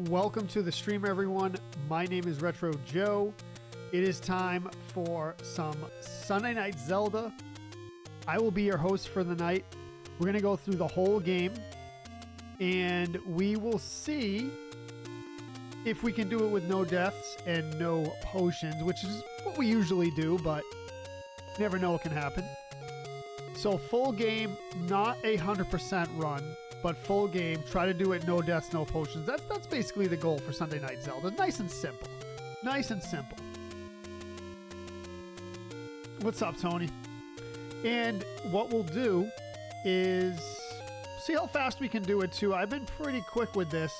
Welcome to the stream, everyone. My name is Retro Joe. It is time for some Sunday Night Zelda. I will be your host for the night. We're going to go through the whole game, and we will see if we can do it with no deaths and no potions, which is what we usually do, but you never know what can happen. So full game, not a 100% run, but full game. Try to do it no deaths, no potions. That's basically the goal for Sunday Night Zelda. Nice and simple. Nice and simple. What's up, Tony? And what we'll do is see how fast we can do it too. I've been pretty quick with this.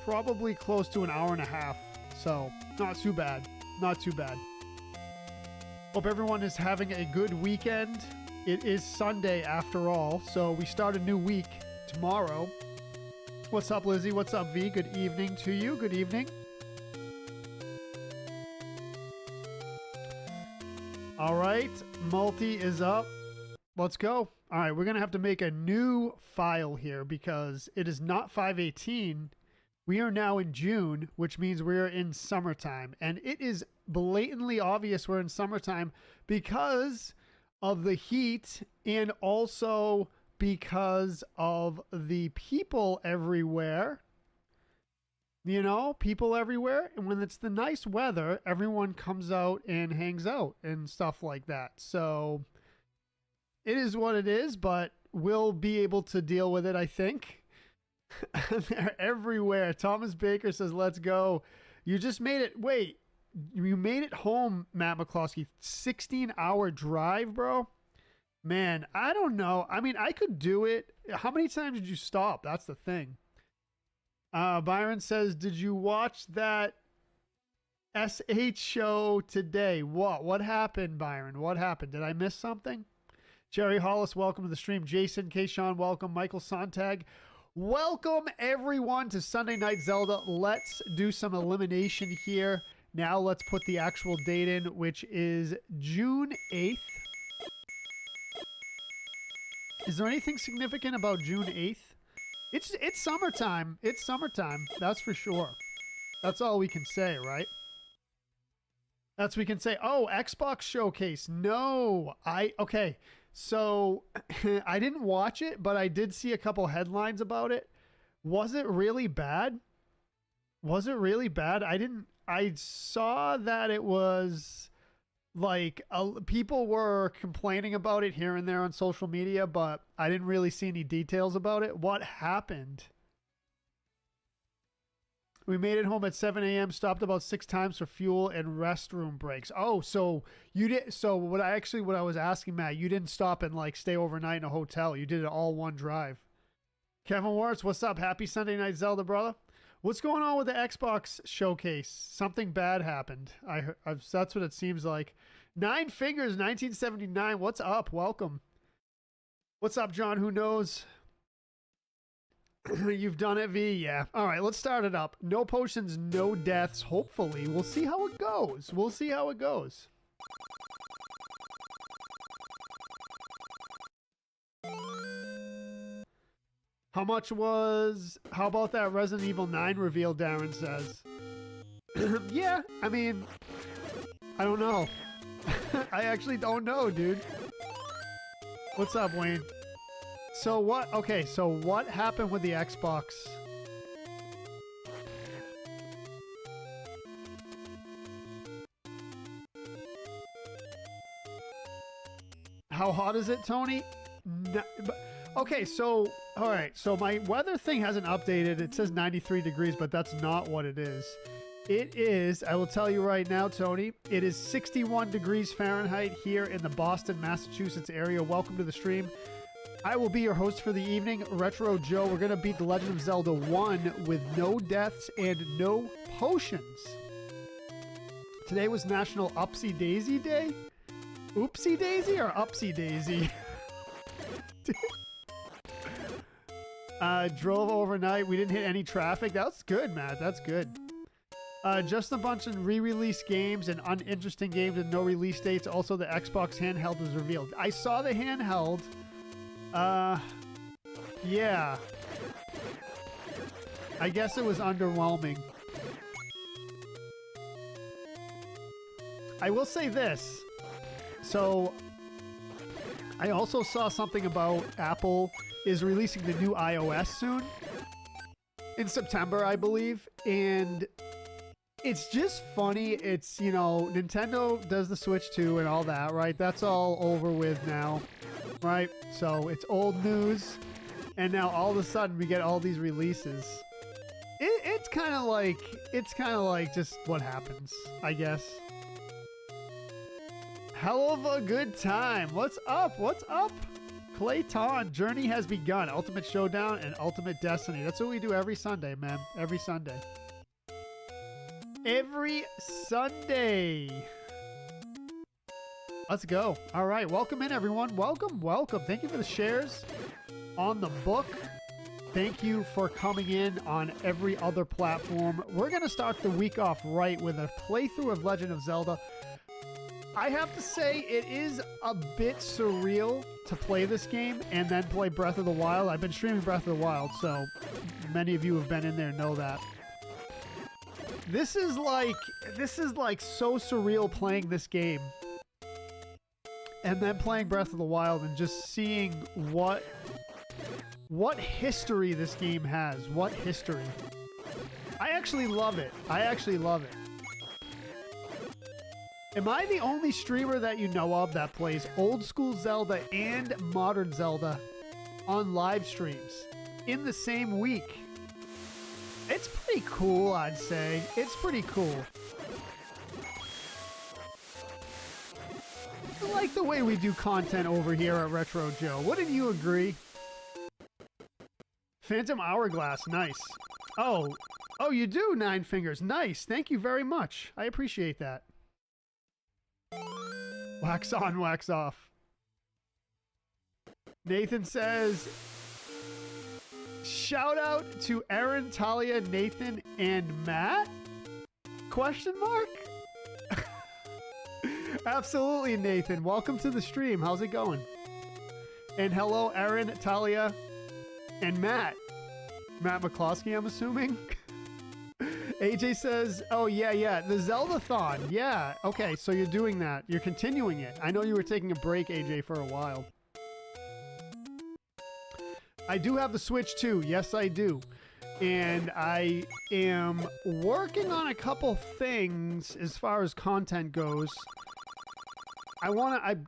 Probably close to an hour and a half. So not too bad. Not too bad. Hope everyone is having a good weekend. It is Sunday after all, so we start a new week tomorrow. What's up, Lizzie? What's up, V? Good evening to you. Good evening. All right, multi is up. Let's go. All right, we're going to have to make a new file here because it is not 5/18. We are now in June, which means we are in summertime. And it is blatantly obvious we're in summertime because of the heat and also because of the people everywhere. You know, people everywhere. And when it's the nice weather, everyone comes out and hangs out and stuff like that. So it is what it is, but we'll be able to deal with it, I think. They're everywhere. Thomas Baker says, let's go. You just made it. Wait, you made it home, Matt McCloskey. 16-hour drive, bro. Man, I don't know. I mean, I could do it. How many times did you stop? That's the thing. Byron says, did you watch that SH show today? What happened, Byron? What happened? Did I miss something? Jerry Hollis, welcome to the stream. Jason Kayshawn, welcome. Michael Sontag, welcome everyone to Sunday Night Zelda. Let's do some elimination here. Now let's put the actual date in, which is June 8th. Is there anything significant about June 8th? It's summertime. It's summertime. That's for sure. That's all we can say, right? That's we can say. Oh, Xbox Showcase. No. Okay. So I didn't watch it, but I did see a couple headlines about it. Was it really bad? Was it really bad? I saw that it was like people were complaining about it here and there on social media, but I didn't really see any details about it. What happened? We made it home at 7 a.m., stopped about 6 times for fuel and restroom breaks. Oh, so you did. So what I was asking, Matt, you didn't stop and like stay overnight in a hotel. You did it all one drive. Kevin Warts, what's up? Happy Sunday Night Zelda, brother. What's going on with the Xbox Showcase? Something bad happened. That's what it seems like. Nine Fingers, 1979. What's up? Welcome. What's up, John? Who knows? You've done it, V? Yeah. All right, let's start it up. No potions, no deaths. Hopefully. We'll see how it goes. We'll see how it goes. How about that Resident Evil 9 reveal, Darren says? Yeah, I mean, I don't know. I actually don't know, dude. What's up, Wayne? So what? Okay, so what happened with the Xbox? How hot is it, Tony? No, but, okay, so, all right. So my weather thing hasn't updated. It says 93 degrees, but that's not what it is. It is, I will tell you right now, Tony, it is 61 degrees Fahrenheit here in the Boston, Massachusetts area. Welcome to the stream. I will be your host for the evening, Retro Joe. We're going to beat The Legend of Zelda 1 with no deaths and no potions. Today was National Upsy Daisy Day. Oopsie Daisy or Upsy Daisy? Drove overnight. We didn't hit any traffic. That's good, Matt. That's good. Just a bunch of re-release games and uninteresting games and no release dates. Also, the Xbox handheld was revealed. I saw the handheld. Yeah. I guess it was underwhelming. I will say this. So, I also saw something about Apple is releasing the new iOS soon. In September, I believe. And it's just funny. It's, you know, Nintendo does the Switch 2 and all that, right? That's all over with now, right? So, it's old news. And now all of a sudden we get all these releases. It's kind of like just what happens, I guess. Hell of a good time. What's up? What's up? Clayton, Journey has begun. Ultimate Showdown and Ultimate Destiny. That's what we do every Sunday, man. Every Sunday. Every Sunday. Let's go. All right. Welcome in, everyone. Welcome, welcome. Thank you for the shares on the book. Thank you for coming in on every other platform. We're going to start the week off right with a playthrough of Legend of Zelda. I have to say, it is a bit surreal to play this game and then play Breath of the Wild. I've been streaming Breath of the Wild, so many of you who have been in there know that. This is like so surreal playing this game. And then playing Breath of the Wild and just seeing what history this game has. What history. I actually love it. I actually love it. Am I the only streamer that you know of that plays old school Zelda and modern Zelda on live streams in the same week? It's pretty cool, I'd say. It's pretty cool. I like the way we do content over here at Retro Joe. Wouldn't you agree? Phantom Hourglass, nice. Oh, you do, Nine Fingers. Nice. Thank you very much. I appreciate that. Wax on, wax off. Nathan says, shout out to Aaron, Talia, Nathan, and Matt? Question mark? Absolutely, Nathan. Welcome to the stream. How's it going? And hello, Aaron, Talia, and Matt. Matt McCloskey, I'm assuming. AJ says, oh, yeah, the Zelda-thon. Yeah, okay, so you're doing that. You're continuing it. I know you were taking a break, AJ, for a while. I do have the Switch, too. Yes, I do. And I am working on a couple things as far as content goes. I'm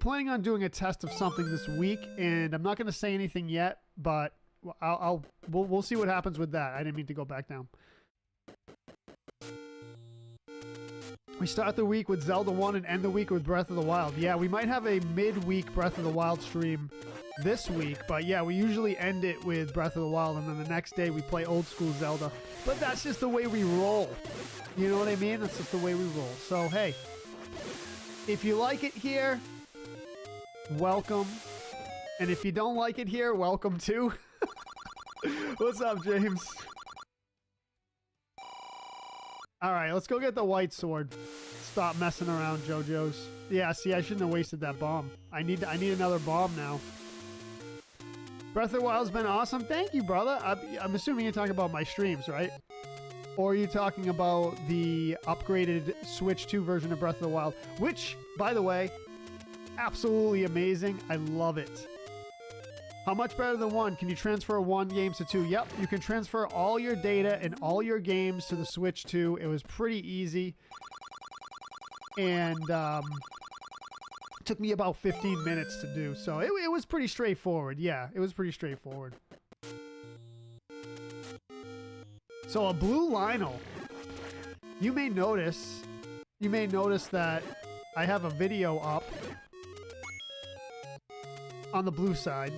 planning on doing a test of something this week, and I'm not going to say anything yet, but we'll see what happens with that. I didn't mean to go back down. We start the week with Zelda 1 and end the week with Breath of the Wild. Yeah, we might have a mid-week Breath of the Wild stream this week, but yeah, we usually end it with Breath of the Wild, and then the next day we play old school Zelda. But that's just the way we roll. You know what I mean? That's just the way we roll. So, hey, if you like it here, welcome. And if you don't like it here, welcome too. What's up, James? All right, let's go get the white sword. Stop messing around, JoJo's. Yeah, see, I shouldn't have wasted that bomb. I need another bomb now. Breath of the Wild's been awesome. Thank you, brother. I'm assuming you're talking about my streams, right? Or are you talking about the upgraded Switch 2 version of Breath of the Wild? Which, by the way, absolutely amazing. I love it. How much better than 1? Can you transfer 1 games to 2? Yep, you can transfer all your data and all your games to the Switch 2. It was pretty easy. And took me about 15 minutes to do. So it was pretty straightforward. Yeah, it was pretty straightforward. So a blue Lionel. You may notice that I have a video up on the blue side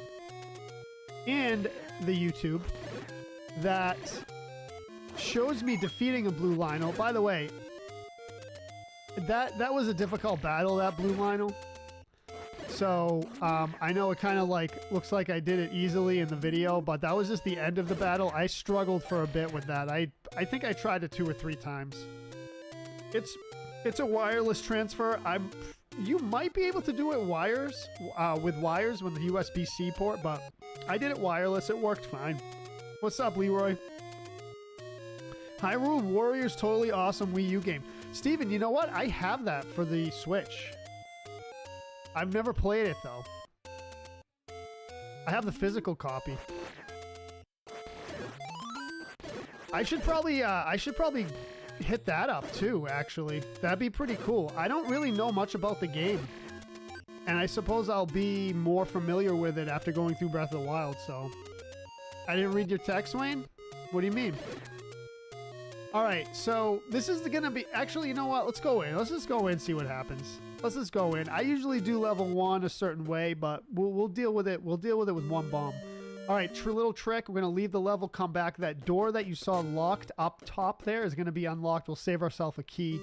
and the YouTube that shows me defeating a blue Lionel. By the way, that was a difficult battle, that blue Lionel. So I know it kind of looks like I did it easily in the video, but that was just the end of the battle. I struggled for a bit with that. I think I tried it 2 or 3 times. It's a wireless transfer. You might be able to do it with wires with the USB-C port, but I did it wireless. It worked fine. What's up, Leroy? Hyrule Warriors, totally awesome Wii U game. Steven, you know what? I have that for the Switch. I've never played it, though. I have the physical copy. I should probably hit that up, too, actually. That'd be pretty cool. I don't really know much about the game. And I suppose I'll be more familiar with it after going through Breath of the Wild, so... I didn't read your text, Wayne? What do you mean? Alright, so this is gonna be... Actually, you know what? Let's go in. Let's just go in and see what happens. Let's just go in. I usually do level 1 a certain way, but we'll deal with it. We'll deal with it with one bomb. Alright, little trick. We're gonna leave the level, come back. That door that you saw locked up top there is gonna be unlocked. We'll save ourselves a key.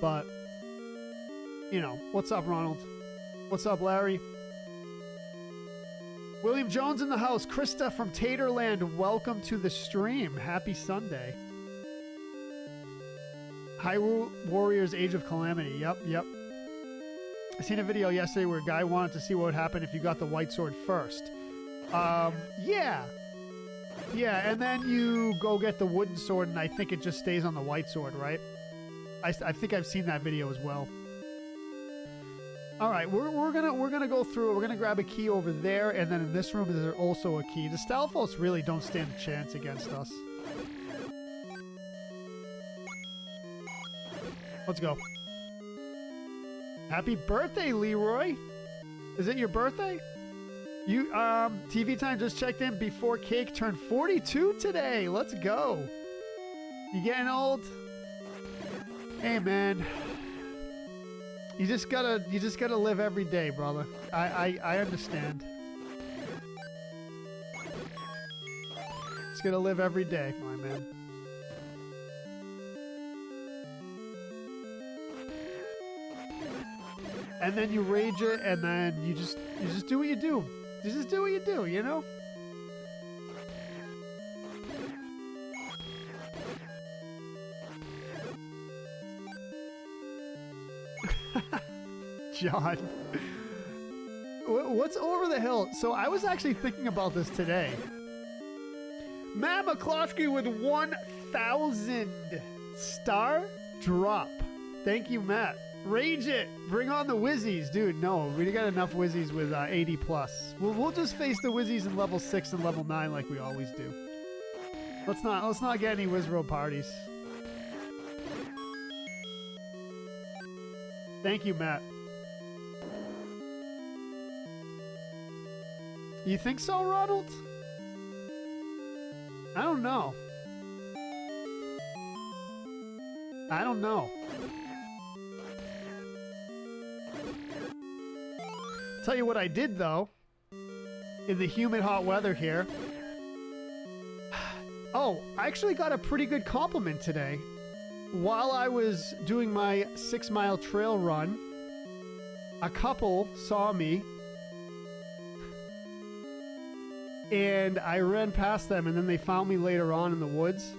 But, you know, what's up, Ronald? What's up, Larry? William Jones in the house. Krista from Taterland, welcome to the stream. Happy Sunday. Hyrule Warriors Age of Calamity. Yep. I seen a video yesterday where a guy wanted to see what would happen if you got the white sword first. Yeah, and then you go get the wooden sword, and I think it just stays on the white sword, right? I think I've seen that video as well. All right, we're gonna go through it. We're gonna grab a key over there, and then in this room is also a key. The Stalfos really don't stand a chance against us. Let's go. Happy birthday, Leroy! Is it your birthday? You TV Time just checked in before Cake turned 42 today. Let's go. You getting old? Hey man. You just gotta live every day, brother. I understand. Just gotta live every day, my man. And then you rage it, and then you just do what you do. You just do what you do, you know? John. What's over the hill? So I was actually thinking about this today. Matt McCloskey with 1,000 star drop. Thank you, Matt. Rage it. Bring on the Wizzies. Dude, no. We got enough Wizzies with 80 plus. We'll just face the Wizzies in level 6 and level 9 like we always do. Let's not get any Wizrow parties. Thank you, Matt. You think so, Ronald? I don't know. I don't know. Tell you what I did, though, in the humid, hot weather here. Oh, I actually got a pretty good compliment today. While I was doing my 6-mile trail run, a couple saw me, and I ran past them, and then they found me later on in the woods.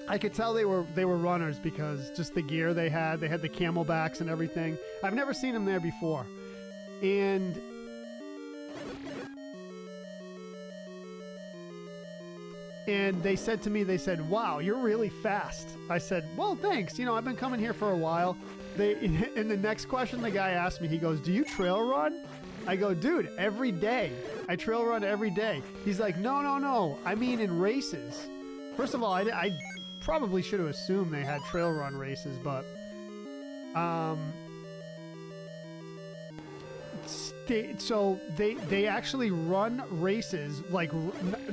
I could tell they were runners because just the gear they had the camelbacks and everything. I've never seen them there before. And they said to me, wow, you're really fast. I said, well, thanks. You know, I've been coming here for a while. In the next question, the guy asked me, he goes, do you trail run? I go, dude, every day. I trail run every day. He's like, no. I mean in races. First of all, I probably should have assumed they had trail run races, but they actually run races, like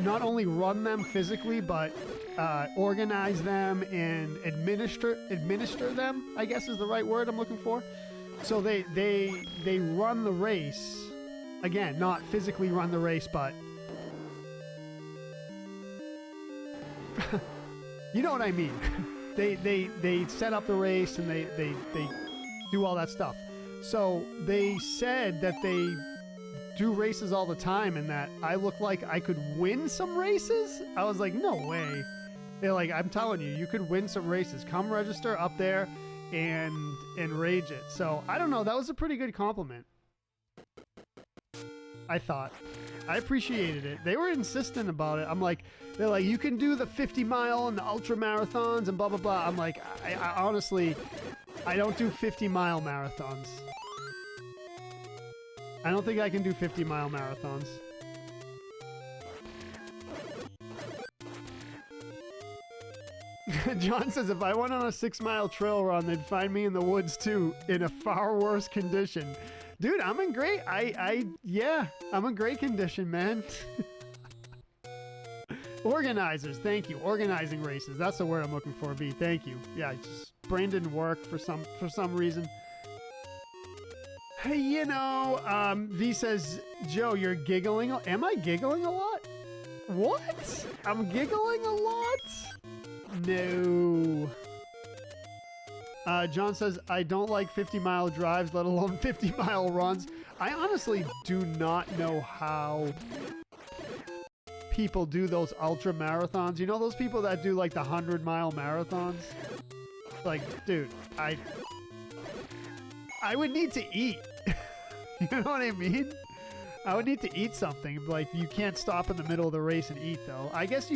not only run them physically, but organize them and administer them, I guess is the right word I'm looking for. So they run the race. Again, not physically run the race, but you know what I mean. They set up the race and they do all that stuff. So they said that they do races all the time and that I look like I could win some races. I was like, no way. They're like, I'm telling you, you could win some races. Come register up there and rage it. So I don't know. That was a pretty good compliment, I thought. I appreciated it. They were insistent about it. I'm like, they're like, you can do the 50 mile and the ultra marathons and blah, blah, blah. I'm like, I honestly, I don't do 50 mile marathons. I don't think I can do 50 mile marathons. John says, if I went on a 6-mile trail run, they'd find me in the woods too, in a far worse condition. Dude, I'm in great, yeah, I'm in great condition, man. Organizers, thank you. Organizing races, that's the word I'm looking for, V, thank you. Yeah, just, brain didn't work for some reason. Hey, you know, V says, Joe, you're giggling, am I giggling a lot? What? I'm giggling a lot? No. John says, I don't like 50-mile drives, let alone 50-mile runs. I honestly do not know how people do those ultra marathons. You know those people that do like the 100-mile marathons? Like, dude, I would need to eat. You know what I mean? I would need to eat something. Like, you can't stop in the middle of the race and eat, though. I guess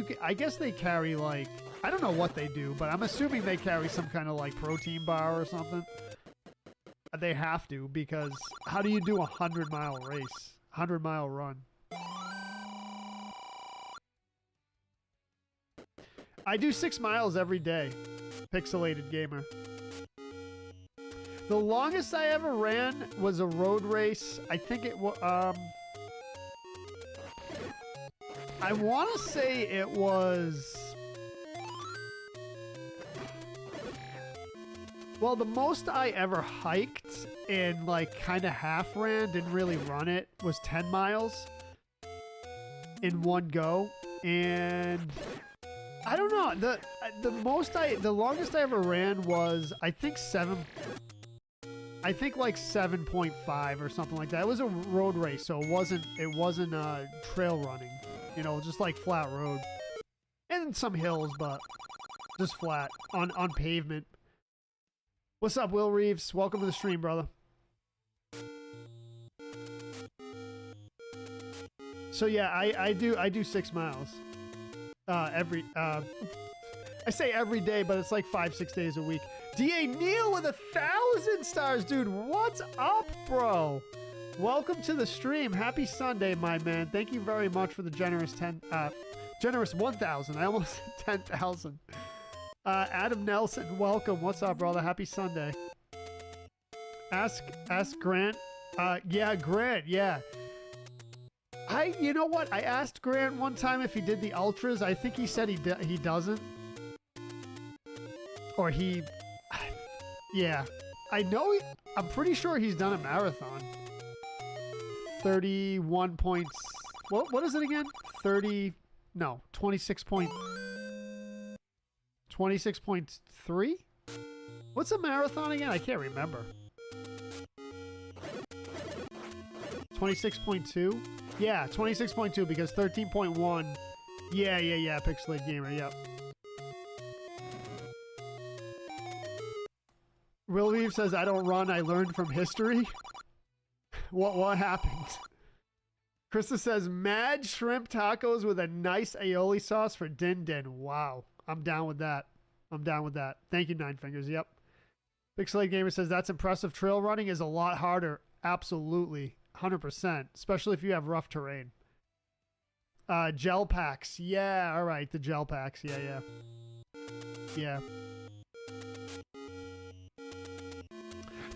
they carry, like, I don't know what they do, but I'm assuming they carry some kind of, like, protein bar or something. They have to, because how do you do a 100-mile race? 100-mile run? I do 6 miles every day. Pixelated Gamer. The longest I ever ran was a road race. I think it was, I want to say it was, well, the most I ever hiked and like kind of half ran, didn't really run it, was 10 miles in one go. And I don't know, the longest I ever ran was, I think like 7.5 or something like that. It was a road race, so it wasn't trail running, you know, just like flat road and some hills, but just flat on pavement. What's up, Will Reeves? Welcome to the stream, brother. So yeah, I do 6 miles I say every day, but it's like 5-6 days a week. D.A. Neal with 1,000 stars, dude. What's up, bro? Welcome to the stream. Happy Sunday, my man. Thank you very much for the generous 1,000. I almost said 10,000. Adam Nelson, welcome. What's up, brother? Happy Sunday. Ask Grant. Yeah, Grant. Yeah. You know what? I asked Grant one time if he did the ultras. I think he said he doesn't. Or he... Yeah. I know I'm pretty sure he's done a marathon. 31 points... What is it again? 26.3? What's a marathon again? I can't remember. 26.2? Yeah, 26.2 because 13.1. Yeah, Pixelated Gamer, yep. Will Reeve says, I don't run, I learned from history. What happened? Krista says, mad shrimp tacos with a nice aioli sauce for Din Din. Wow. I'm down with that. Thank you, Nine Fingers. Yep. Pixelated Gamer says, that's impressive. Trail running is a lot harder. Absolutely. 100%. Especially if you have rough terrain. Gel packs. Yeah, all right. The gel packs. Yeah.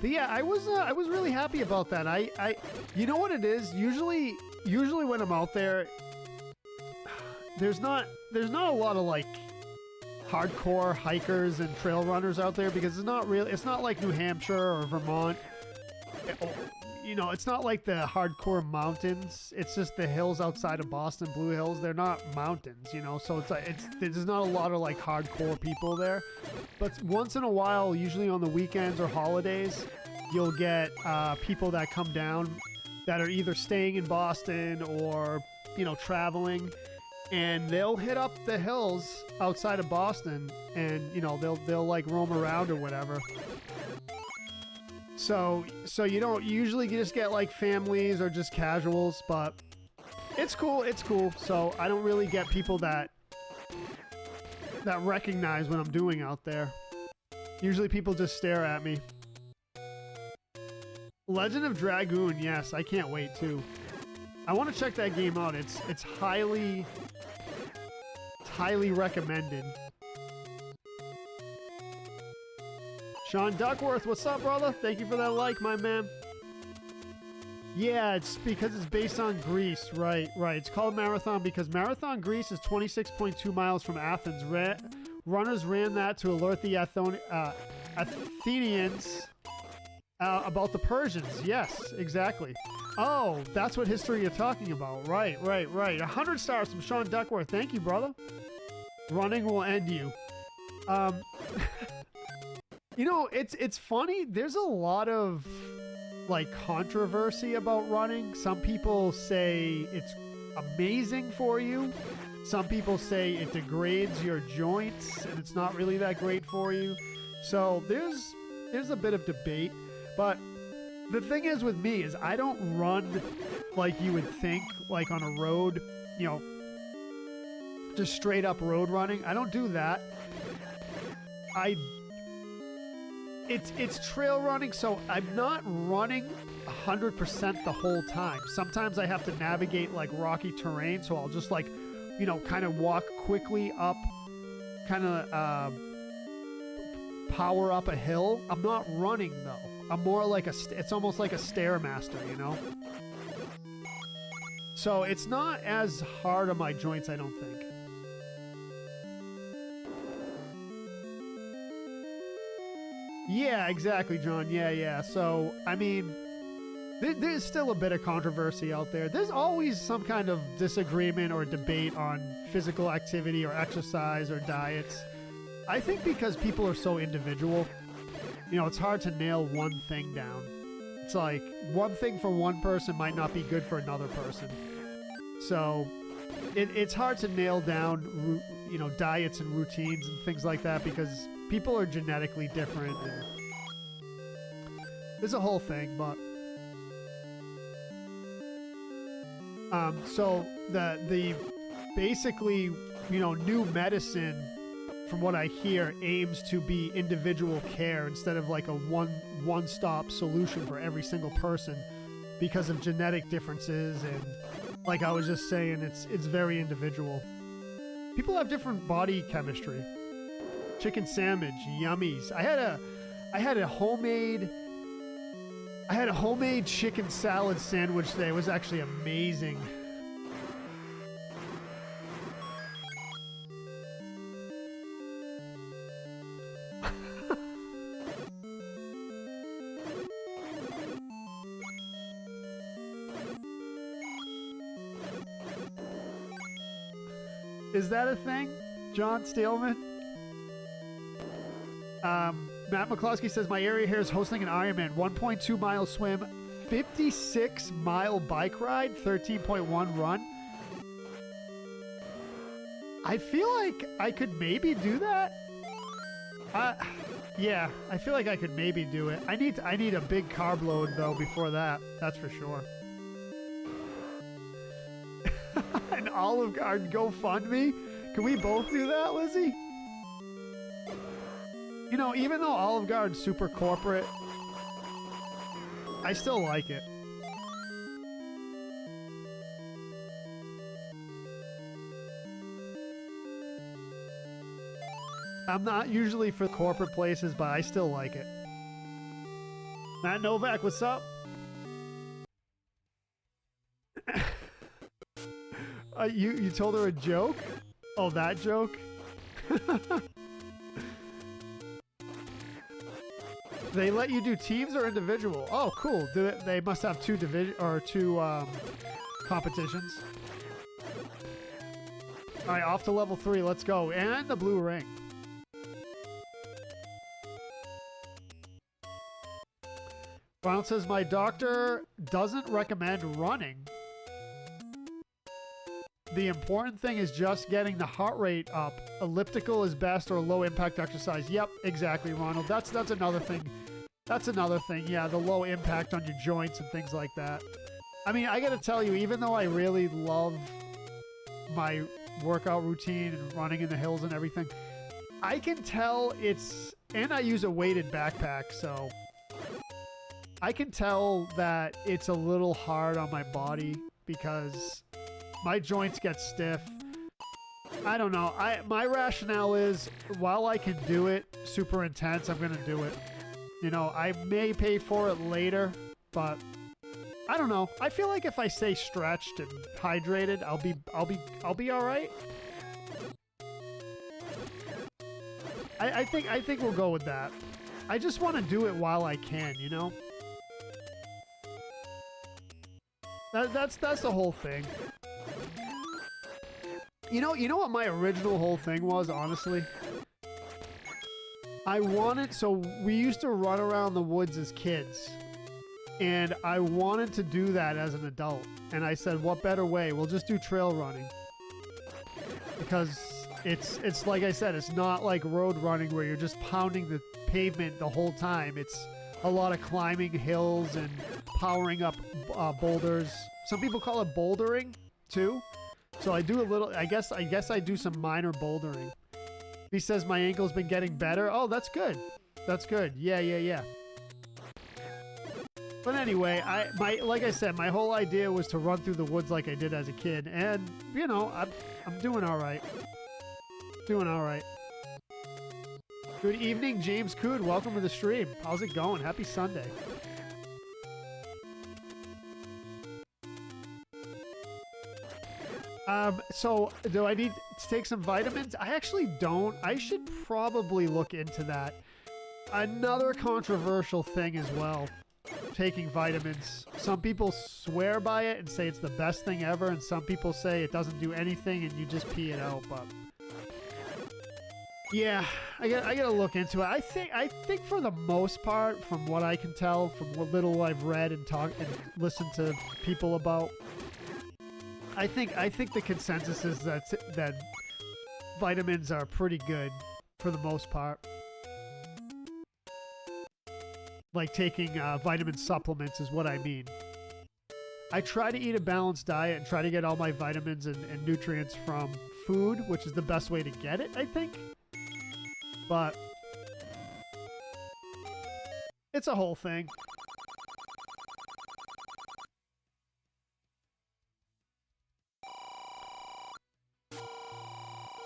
But yeah, I was really happy about that. You know what it is? Usually when I'm out there, there's not a lot of like hardcore hikers and trail runners out there because it's not like New Hampshire or Vermont. You know, it's not like the hardcore mountains. It's just the hills outside of Boston, Blue Hills. They're not mountains, you know. So it's like there's not a lot of like hardcore people there. But once in a while, usually on the weekends or holidays, you'll get people that come down that are either staying in Boston or, you know, traveling, and they'll hit up the hills outside of Boston, and you know they'll like roam around or whatever. So you don't usually just get like families or just casuals, but It's cool. It's cool. So I don't really get people that recognize what I'm doing out there. Usually people just stare at me. Legend of Dragoon, yes, I can't wait too. I want to check that game out. It's highly recommended. Sean Duckworth, what's up, brother? Thank you for that like, my man. Yeah, it's because it's based on Greece. Right. It's called Marathon because Marathon Greece is 26.2 miles from Athens. Runners ran that to alert the Athenians about the Persians. Yes, exactly. Oh, that's what history you're talking about. Right. 100 stars from Sean Duckworth. Thank you, brother. Running will end you. You know, it's funny. There's a lot of like controversy about running. Some people say it's amazing for you. Some people say it degrades your joints and it's not really that great for you. So there's a bit of debate. But the thing is with me is I don't run like you would think, like on a road, you know, just straight up road running. I don't do that. It's trail running, so I'm not running 100% the whole time. Sometimes I have to navigate like rocky terrain, so I'll just like, you know, kind of walk quickly up, kind of power up a hill. I'm not running though. I'm more like it's almost like a Stairmaster, you know? So it's not as hard on my joints, I don't think. Yeah, exactly, John. Yeah. So, I mean, there's still a bit of controversy out there. There's always some kind of disagreement or debate on physical activity or exercise or diets. I think because people are so individual, you know, it's hard to nail one thing down. It's like one thing for one person might not be good for another person. So it's hard to nail down, you know, diets and routines and things like that because people are genetically different and there's a whole thing, but so the basically, you know, new medicine, from what I hear, aims to be individual care instead of like a one-stop solution for every single person because of genetic differences, and like I was just saying, it's very individual. People have different body chemistry. Chicken sandwich, yummies. I had a homemade chicken salad sandwich today. It was actually amazing. Is that a thing? John Steelman? Matt McCloskey says, my area here is hosting an Ironman, 1.2 mile swim, 56 mile bike ride, 13.1 run. I feel like I could maybe do that. Yeah, I feel like I could maybe do it. I need a big carb load though before that. That's for sure. An Olive Garden GoFundMe? Can we both do that, Lizzie? You know, even though Olive Garden's super corporate, I still like it. I'm not usually for corporate places, but I still like it. Matt Novak, what's up? You told her a joke? Oh, that joke? They let you do teams or individual? Oh, cool. They must have two competitions. All right, off to level 3. Let's go. And the blue ring. Ronald says, my doctor doesn't recommend running. The important thing is just getting the heart rate up. Elliptical is best or low impact exercise. Yep, exactly, Ronald. That's another thing. That's another thing. Yeah, the low impact on your joints and things like that. I mean, I gotta tell you, even though I really love my workout routine and running in the hills and everything, I can tell it's, and I use a weighted backpack, so I can tell that it's a little hard on my body because my joints get stiff. I don't know. My rationale is, while I can do it super intense, I'm gonna do it. You know, I may pay for it later, but I don't know. I feel like if I stay stretched and hydrated, I'll be all right. I think we'll go with that. I just want to do it while I can, you know? That's the whole thing. You know what my original whole thing was, honestly? I wanted, so we used to run around the woods as kids, and I wanted to do that as an adult. And I said, what better way? We'll just do trail running. Because it's like I said, it's not like road running where you're just pounding the pavement the whole time. It's a lot of climbing hills and powering up boulders. Some people call it bouldering too. So I do a little, I guess I do some minor bouldering. He says my ankle's been getting better. Oh, that's good. That's good. Yeah. But anyway, like I said, my whole idea was to run through the woods like I did as a kid, and you know, I'm doing all right. Doing all right. Good evening, James Cood. Welcome to the stream. How's it going? Happy Sunday. So do I need to take some vitamins? I actually don't. I should probably look into that. Another controversial thing as well, taking vitamins. Some people swear by it and say it's the best thing ever, and some people say it doesn't do anything and you just pee it out. But yeah, I gotta look into it. I think for the most part, from what I can tell, from what little I've read and talked and listened to people about, I think the consensus is that vitamins are pretty good for the most part. Like taking vitamin supplements is what I mean. I try to eat a balanced diet and try to get all my vitamins and nutrients from food, which is the best way to get it, I think. But it's a whole thing.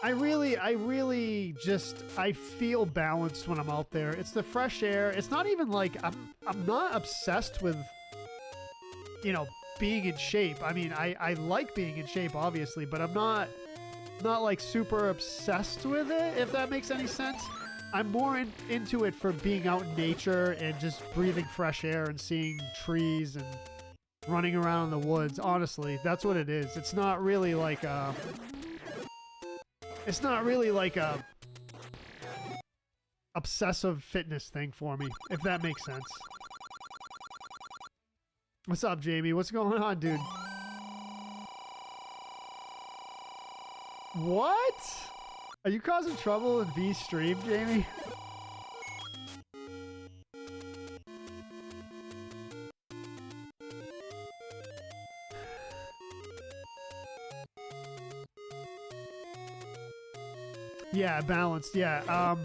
I really just, I feel balanced when I'm out there. It's the fresh air. It's not even like, I'm not obsessed with, you know, being in shape. I mean, I like being in shape, obviously, but I'm not like super obsessed with it, if that makes any sense. I'm more into it for being out in nature and just breathing fresh air and seeing trees and running around in the woods. Honestly, that's what it is. It's not really like a obsessive fitness thing for me, if that makes sense. What's up, Jamie? What's going on, dude? What? Are you causing trouble in V's stream, Jamie? Yeah, balanced. Yeah.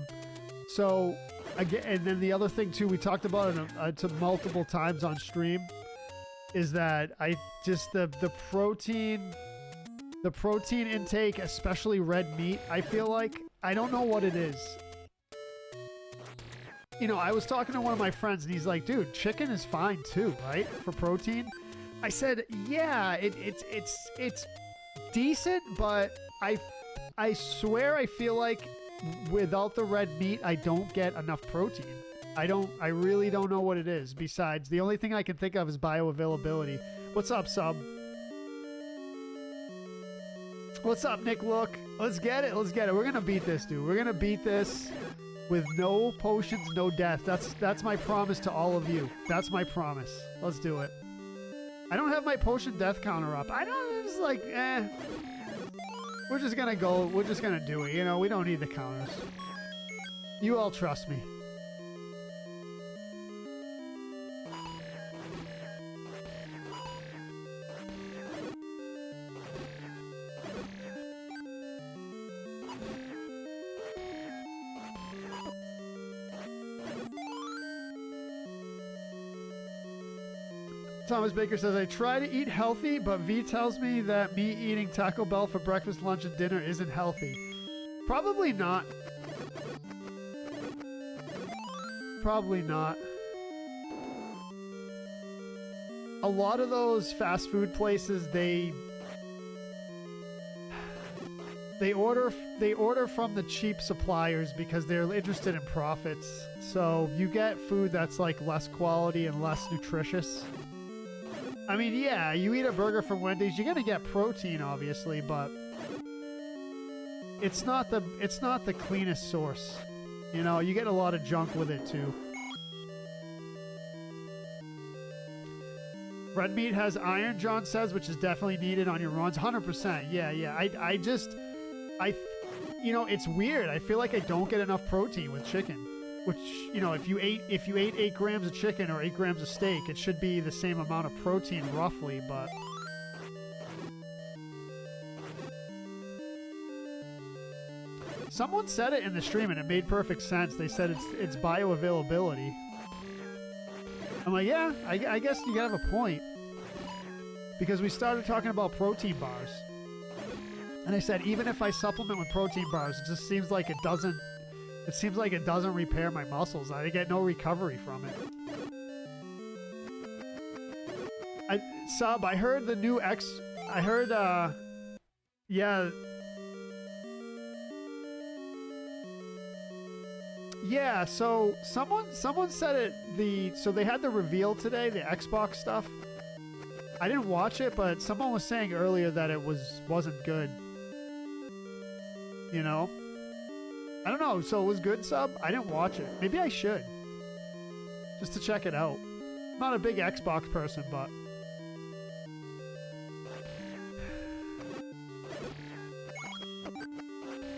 So again, and then the other thing too, we talked about it to multiple times on stream, is that I just the protein intake, especially red meat, I feel like, I don't know what it is. You know, I was talking to one of my friends and he's like, dude, chicken is fine too, right? For protein. I said, yeah, it's decent, but I swear I feel like without the red meat, I don't get enough protein. I really don't know what it is. Besides, the only thing I can think of is bioavailability. What's up, sub? What's up, Nick? Look, let's get it. Let's get it. We're gonna beat this, dude. We're gonna beat this with no potions, no death. That's my promise to all of you. That's my promise. Let's do it. I don't have my potion death counter up. I don't. It's like, we're just gonna go. We're just gonna do it. You know, we don't need the counters. You all trust me. Thomas Baker says, I try to eat healthy, but V tells me that me eating Taco Bell for breakfast, lunch, and dinner isn't healthy. Probably not. Probably not. A lot of those fast food places, they order from the cheap suppliers because they're interested in profits. So you get food that's like less quality and less nutritious. I mean, yeah, you eat a burger from Wendy's, you're gonna get protein, obviously, but it's not the cleanest source. You know, you get a lot of junk with it too. Red meat has iron, John says, which is definitely needed on your runs. 100%. Yeah. You know, it's weird. I feel like I don't get enough protein with chicken. Which, you know, if you ate 8 grams of chicken or 8 grams of steak, it should be the same amount of protein roughly, but someone said it in the stream and it made perfect sense. They said it's bioavailability. I'm like, yeah, I guess you gotta have a point. Because we started talking about protein bars. And I said, even if I supplement with protein bars, it just seems like it doesn't repair my muscles. I get no recovery from it. I heard the new yeah. Yeah, so someone said it, so they had the reveal today, the Xbox stuff. I didn't watch it, but someone was saying earlier that it wasn't good. You know? I don't know, so it was good, Sub? I didn't watch it. Maybe I should. Just to check it out. I'm not a big Xbox person, but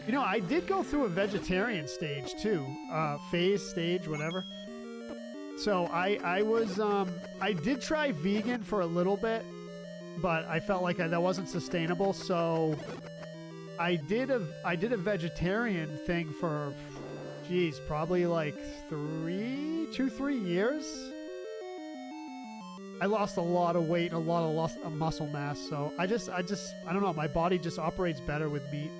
you know, I did go through a vegetarian stage too, phase, stage, whatever. So I did try vegan for a little bit, but I felt like that wasn't sustainable. So I did a vegetarian thing for, geez, probably like 3 years. I lost a lot of weight and a lot of muscle mass. So I don't know. My body just operates better with meat.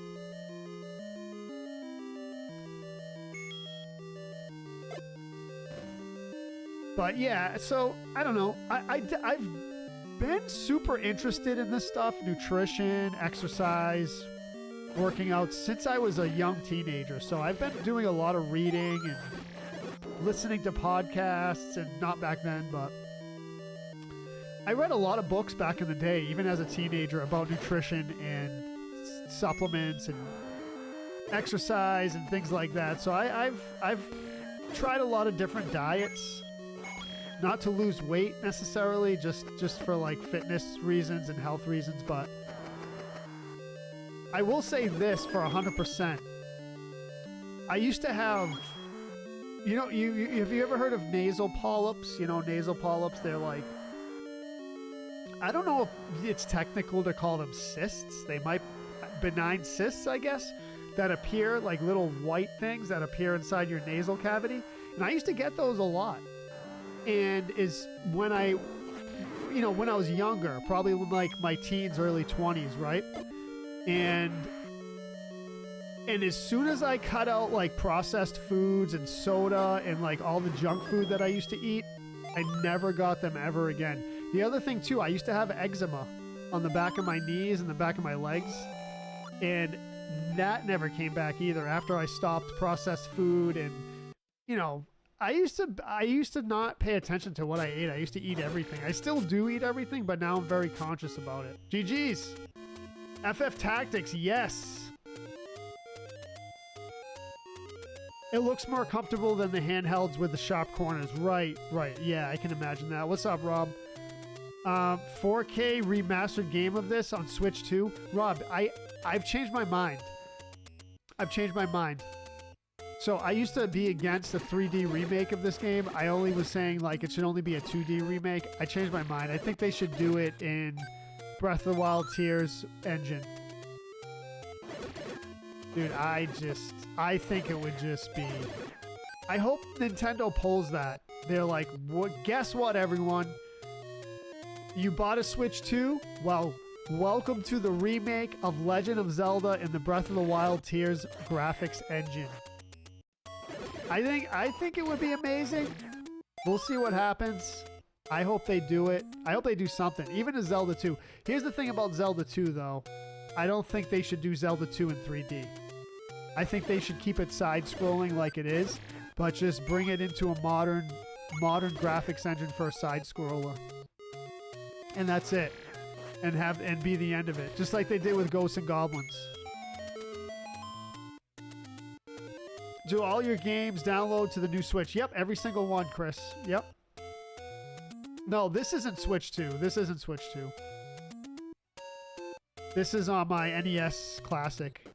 But yeah, so I don't know. I've been super interested in this stuff, nutrition, exercise, working out since I was a young teenager. So I've been doing a lot of reading and listening to podcasts, and not back then, but I read a lot of books back in the day, even as a teenager, about nutrition and supplements and exercise and things like that. So I've tried a lot of different diets. Not to lose weight necessarily, just for like fitness reasons and health reasons, but I will say this for 100%. I used to have, you know, have you ever heard of nasal polyps? You know, nasal polyps, they're like, I don't know if it's technical to call them cysts. They might, benign cysts, I guess, that appear, like little white things that appear inside your nasal cavity. And I used to get those a lot. And is when I was younger, probably like my teens, early 20s, right? And as soon as I cut out like processed foods and soda and like all the junk food that I used to eat, I never got them ever again. The other thing too, I used to have eczema on the back of my knees and the back of my legs, and that never came back either after I stopped processed food. And you know, I used to not pay attention to what I ate. I used to eat everything. I still do eat everything, but now I'm very conscious about it. GG's. FF Tactics, yes. It looks more comfortable than the handhelds with the sharp corners. Right. Yeah, I can imagine that. What's up, Rob? 4K remastered game of this on Switch 2. Rob, I've changed my mind. So I used to be against the 3D remake of this game. I only was saying like it should only be a 2D remake. I changed my mind. I think they should do it in Breath of the Wild Tears engine. Dude, I think it would just be... I hope Nintendo pulls that. They're like, guess what, everyone? You bought a Switch 2? Well, welcome to the remake of Legend of Zelda in the Breath of the Wild Tears graphics engine. I think it would be amazing. We'll see what happens. I hope they do it. I hope they do something. Even a Zelda 2. Here's the thing about Zelda 2, though. I don't think they should do Zelda 2 in 3D. I think they should keep it side-scrolling like it is, but just bring it into a modern graphics engine for a side-scroller. And that's it. And be the end of it. Just like they did with Ghosts and Goblins. Do all your games download to the new Switch? Yep, every single one, Chris. Yep. No, this isn't Switch 2. This isn't Switch 2. This is on my NES Classic.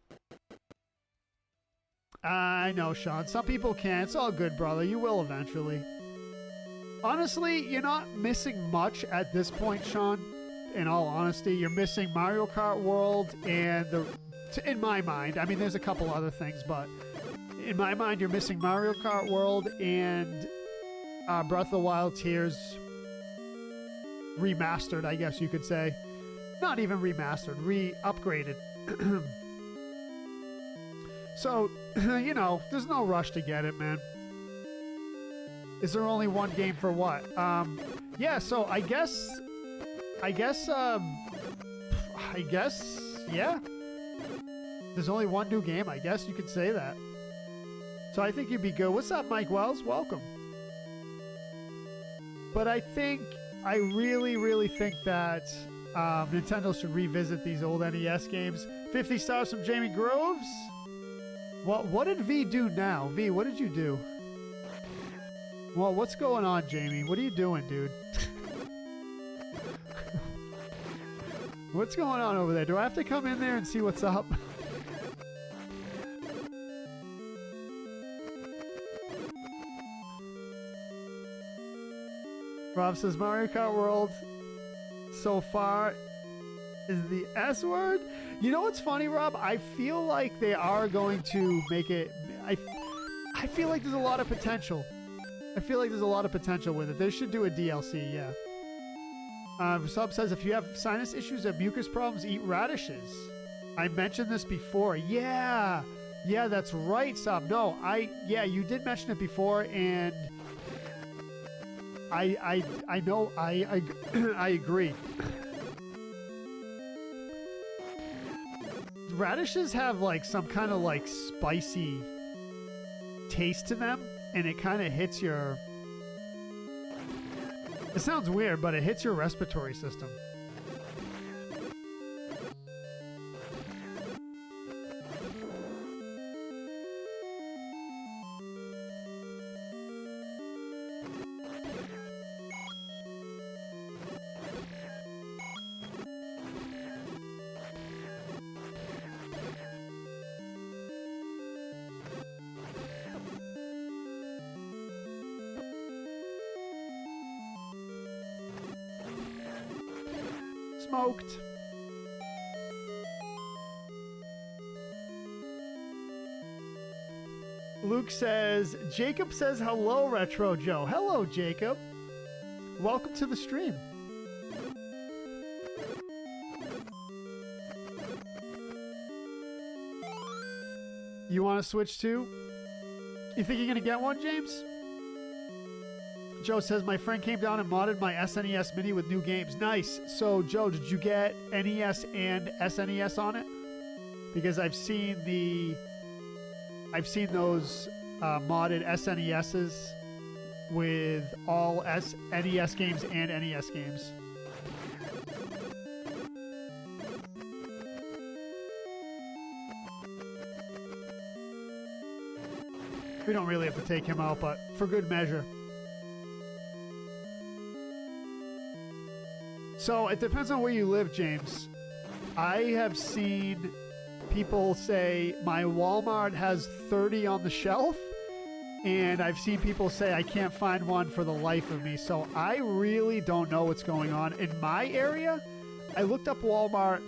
I know, Sean. Some people can't. It's all good, brother. You will eventually. Honestly, you're not missing much at this point, Sean. In all honesty, you're missing Mario Kart World and in my mind, I mean, there's a couple other things, but in my mind, you're missing Mario Kart World and Breath of the Wild Tears remastered, I guess you could say. Not even remastered, upgraded. So, you know, there's no rush to get it, man. Is there only one game for what? Yeah, so I guess, yeah. There's only one new game, I guess you could say that. So I think you'd be good. What's up, Mike Wells? Welcome. But I really, really think that Nintendo should revisit these old NES games. 50 stars from Jamie Groves. What did V do now? V, what did you do? Well, what's going on, Jamie? What are you doing, dude? What's going on over there? Do I have to come in there and see what's up? Rob says Mario Kart World so far is the S word. You know what's funny, Rob? I feel like they are going to make it. I feel like there's a lot of potential. I feel like there's a lot of potential with it. They should do a DLC, yeah. Sub says if you have sinus issues or mucus problems, eat radishes. I mentioned this before. Yeah, that's right, Sub. No, yeah, you did mention it before, and I know I agree. Radishes have like some kind of like spicy taste to them, and it kind of hits your... It sounds weird, but it hits your respiratory system. Smoked. Luke says, Jacob says hello, Retro Joe. Hello, Jacob. Welcome to the stream. You want to switch to? You think you're going to get one, James? Joe says, my friend came down and modded my SNES Mini with new games. Nice. So, Joe, did you get NES and SNES on it? Because I've seen those modded SNESs with all NES games and NES games. We don't really have to take him out, but for good measure. So it depends on where you live, James. I have seen people say my Walmart has 30 on the shelf, and I've seen people say I can't find one for the life of me. So I really don't know what's going on. In my area, I looked up Walmart.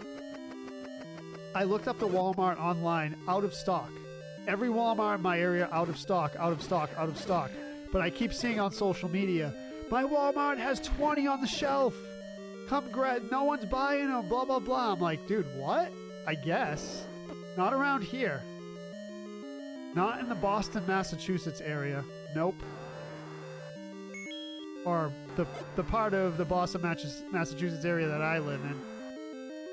I looked up the Walmart online, out of stock. Every Walmart in my area, out of stock, out of stock, out of stock. But I keep seeing on social media, my Walmart has 20 on the shelf. Come grab, no one's buying them, blah, blah, blah. I'm like, dude, what? I guess. Not around here. Not in the Boston, Massachusetts area. Nope. Or the part of the Boston, Massachusetts area that I live in.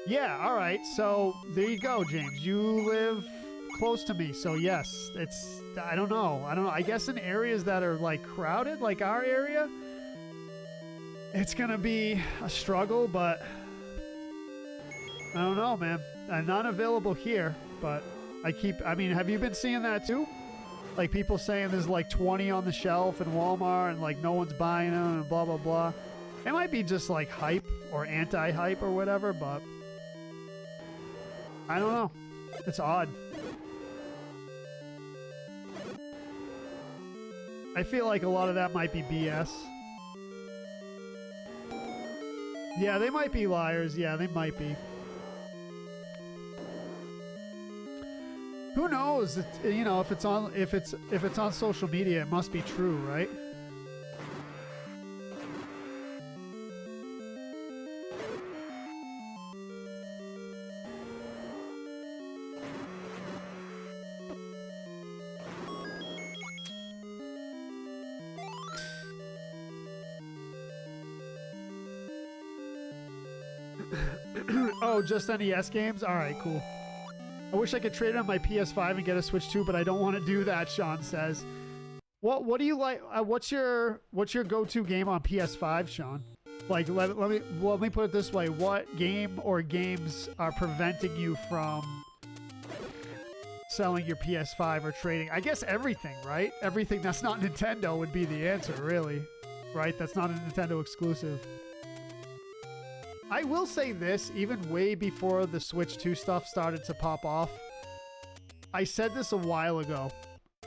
Yeah, all right. So there you go, James. You live close to me. So yes, it's, I don't know. I guess in areas that are like crowded, like our area, it's going to be a struggle, but I don't know, man. I'm not available here, but I mean, have you been seeing that too? Like people saying there's like 20 on the shelf in Walmart and like no one's buying them and blah, blah, blah. It might be just like hype or anti-hype or whatever, but I don't know. It's odd. I feel like a lot of that might be BS. Yeah, they might be liars. Yeah, they might be. Who knows? You know, if it's on social media, it must be true, right? Oh, just NES games? Alright, cool. I wish I could trade on my PS5 and get a Switch 2, but I don't want to do that, Sean says. What do you like? What's your go-to game on PS5, Sean? Like, let me put it this way. What game or games are preventing you from selling your PS5 or trading? I guess everything, right? Everything that's not Nintendo would be the answer, really. Right? That's not a Nintendo exclusive. I will say this, even way before the Switch 2 stuff started to pop off. I said this a while ago.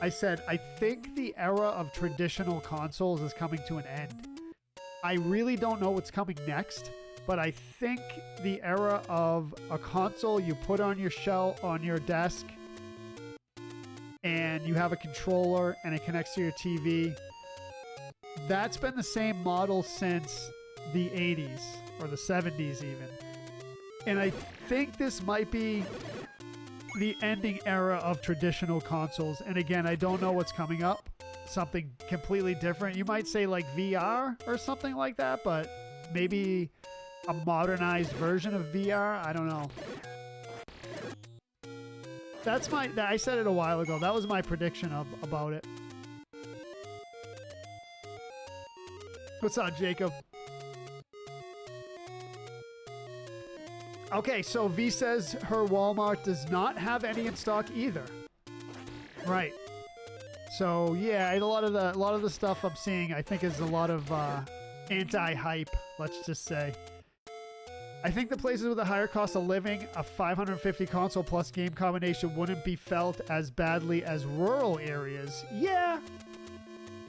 I said, I think the era of traditional consoles is coming to an end. I really don't know what's coming next, but I think the era of a console you put on your shelf, on your desk, and you have a controller and it connects to your TV, that's been the same model since the 80s. Or the 70s even. And I think this might be the ending era of traditional consoles. And again, I don't know what's coming up. Something completely different. You might say like VR or something like that, but maybe a modernized version of VR. I don't know. That's I said it a while ago. That was my prediction about it. What's up, Jacob? Okay, so V says her Walmart does not have any in stock either. Right. So yeah, a lot of the stuff I'm seeing, I think, is a lot of anti-hype. Let's just say. I think the places with a higher cost of living, a 550 console plus game combination wouldn't be felt as badly as rural areas. Yeah.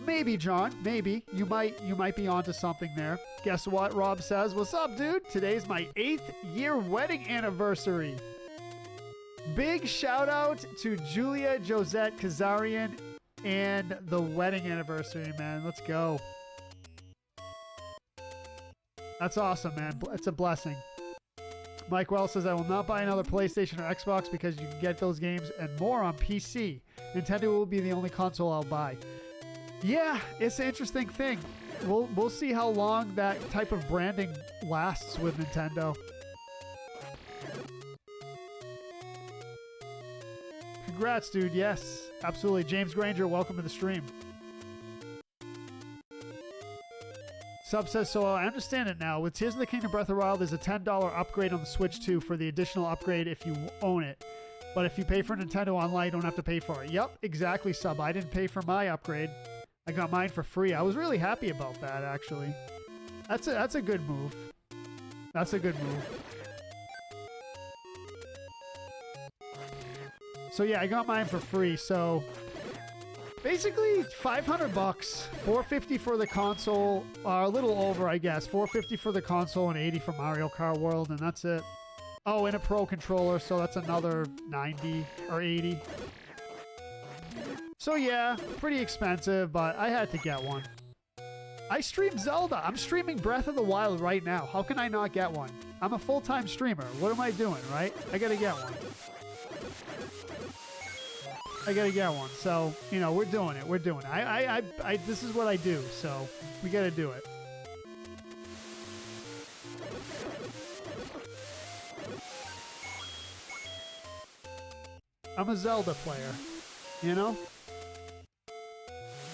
Maybe, John. Maybe. You might be onto something there. Guess what? Rob says, what's up, dude? Today's my 8th year wedding anniversary. Big shout out to Julia Josette Kazarian and the wedding anniversary, man. Let's go. That's awesome, man. It's a blessing. Mike Wells says, I will not buy another PlayStation or Xbox because you can get those games and more on PC. Nintendo will be the only console I'll buy. Yeah, it's an interesting thing. We'll see how long that type of branding lasts with Nintendo. Congrats, dude. Yes, absolutely. James Granger, welcome to the stream. Sub says, so I understand it now. With Tears of the Kingdom Breath of the Wild, there's a $10 upgrade on the Switch 2 for the additional upgrade if you own it. But if you pay for Nintendo Online, you don't have to pay for it. Yep, exactly, Sub. I didn't pay for my upgrade. I got mine for free. I was really happy about that, actually. That's a good move. That's a good move. So yeah, I got mine for free. So basically, $500, $450 for the console, a little over, I guess. $450 for the console and $80 for Mario Kart World, and that's it. Oh, and a Pro controller, so that's another $90 or $80. So yeah, pretty expensive, but I had to get one. I stream Zelda. I'm streaming Breath of the Wild right now. How can I not get one? I'm a full-time streamer. What am I doing, right? I gotta get one. I gotta get one. So, you know, we're doing it. We're doing it. This is what I do, so we gotta do it. I'm a Zelda player, you know?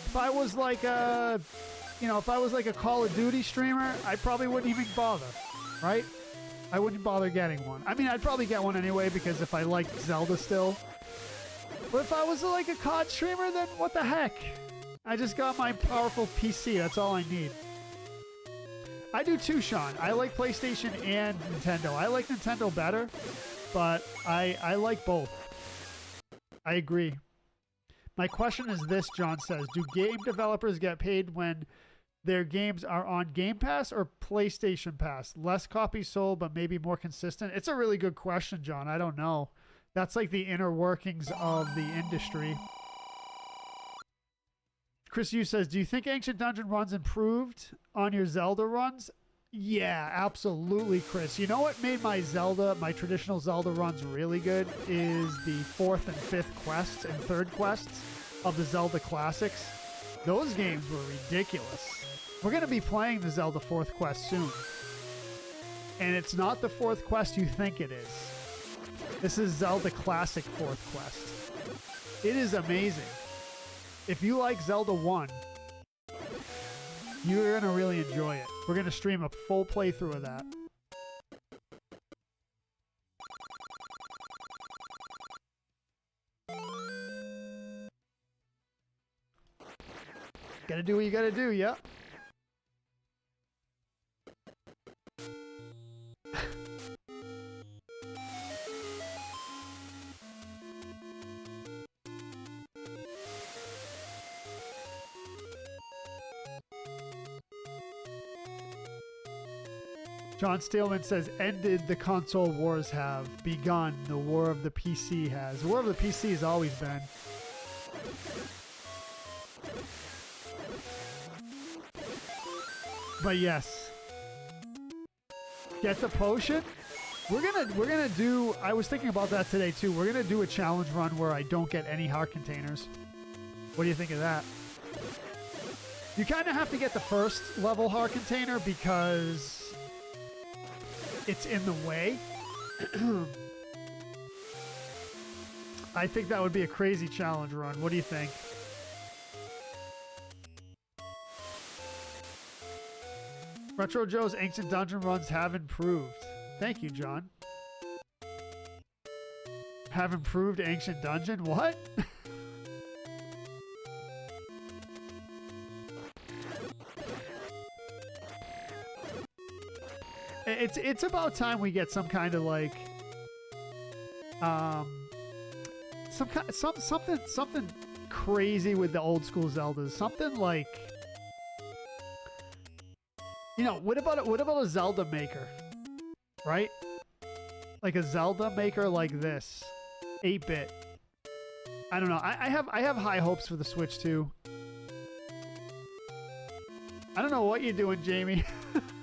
If I was like a, you know, if I was like a Call of Duty streamer, I probably wouldn't even bother, right? I wouldn't bother getting one. I mean, I'd probably get one anyway because if I like Zelda still. But if I was like a COD streamer, then what the heck? I just got my powerful PC. That's all I need. I do too, Sean. I like PlayStation and Nintendo. I like Nintendo better, but I like both. I agree. My question is this, John says. Do game developers get paid when their games are on Game Pass or PlayStation Pass? Less copies sold, but maybe more consistent? It's a really good question, John. I don't know. That's like the inner workings of the industry. Chris Yu says, do you think Ancient Dungeon runs improved on your Zelda runs? Yeah, absolutely, Chris. You know what made my traditional Zelda runs really good is the 4th and 5th quests and 3rd quests of the Zelda classics. Those games were ridiculous. We're going to be playing the Zelda 4th quest soon. And it's not the 4th quest you think it is. This is Zelda Classic 4th quest. It is amazing. If you like Zelda 1, you're going to really enjoy it. We're going to stream a full playthrough of that. Gotta do what you gotta do, yeah. John Steelman says, ended the console wars have begun. The war of the PC has. The war of the PC has always been. But yes. Get the potion. We're gonna do, I was thinking about that today too. We're gonna do a challenge run where I don't get any heart containers. What do you think of that? You kind of have to get the first level heart container because it's in the way. I think that would be a crazy challenge run. What do you think? Retro Joe's Ancient Dungeon runs have improved. Thank you, John. Have improved Ancient Dungeon? What? It's about time we get some kind of like something crazy with the old school Zeldas. Something like, you know, what about a Zelda maker? Right? Like a Zelda maker like this. 8-bit. I don't know. I have high hopes for the Switch too. I don't know what you're doing, Jamie.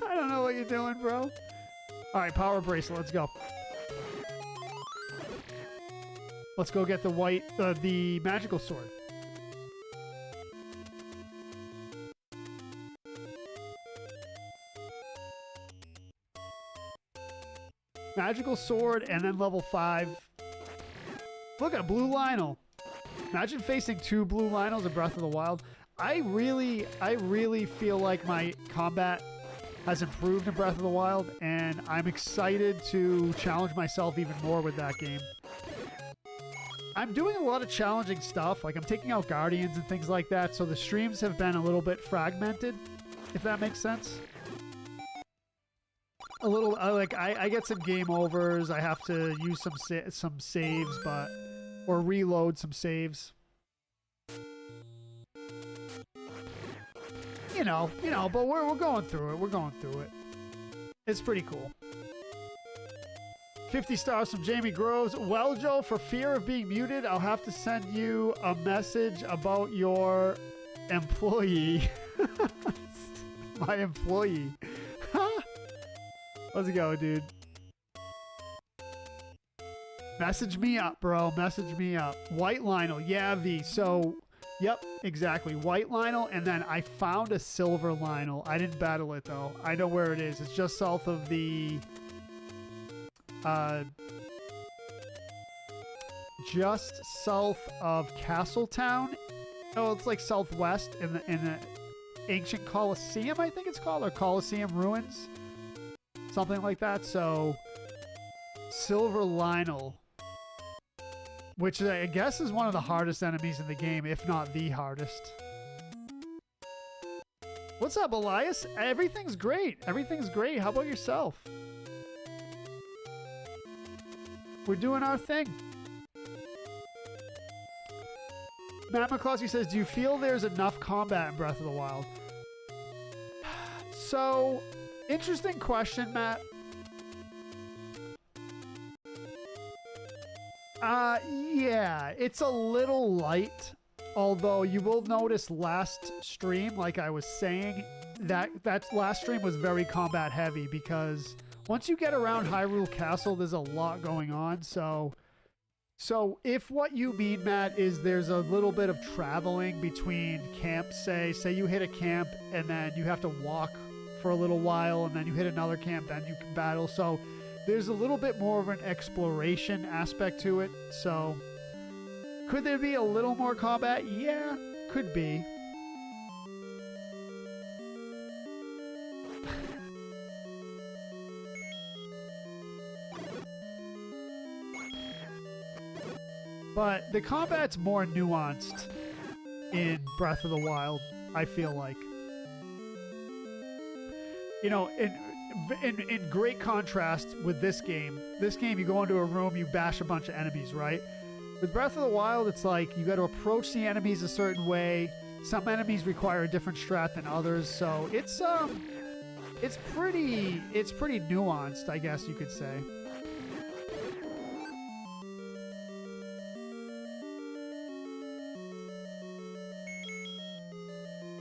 I don't know what you're doing, bro. Alright, Power Bracelet, let's go. Let's go get the magical sword. Magical sword and then level 5. Look at Blue Lionel. Imagine facing 2 Blue Lionels in Breath of the Wild. I really feel like my combat has improved in Breath of the Wild, and I'm excited to challenge myself even more with that game. I'm doing a lot of challenging stuff, like I'm taking out Guardians and things like that, so the streams have been a little bit fragmented, if that makes sense. A little, like, I get some game overs, I have to use some saves, or reload some saves. You know, but we're going through it. We're going through it. It's pretty cool. 50 stars from Jamie Groves. Well, Joe, for fear of being muted, I'll have to send you a message about your employee. My employee. Let's go, dude. Message me up, bro. Message me up. White Lionel. Yeah, V. So, yep, exactly. White Lionel, and then I found a silver Lionel. I didn't battle it, though. I know where it is. It's just south of the... just south of Castletown. Oh, it's like southwest in the ancient Colosseum, I think it's called, or Colosseum ruins, something like that. So, Silver Lionel, which I guess is one of the hardest enemies in the game, if not the hardest. What's up, Elias? Everything's great. Everything's great. How about yourself? We're doing our thing. Matt McCloskey says, do you feel there's enough combat in Breath of the Wild? So, interesting question, Matt. Yeah, it's a little light. Although you will notice last stream, like I was saying, that last stream was very combat heavy because once you get around Hyrule Castle, there's a lot going on. So if what you mean, Matt, is there's a little bit of traveling between camps, say you hit a camp and then you have to walk for a little while and then you hit another camp, then you can battle. So there's a little bit more of an exploration aspect to it. So could there be a little more combat? Yeah, could be. But the combat's more nuanced in Breath of the Wild, I feel like. You know, in great contrast with this game you go into a room, you bash a bunch of enemies, right? With Breath of the Wild, it's like you got to approach the enemies a certain way. Some enemies require a different strat than others, so it's pretty nuanced, I guess you could say.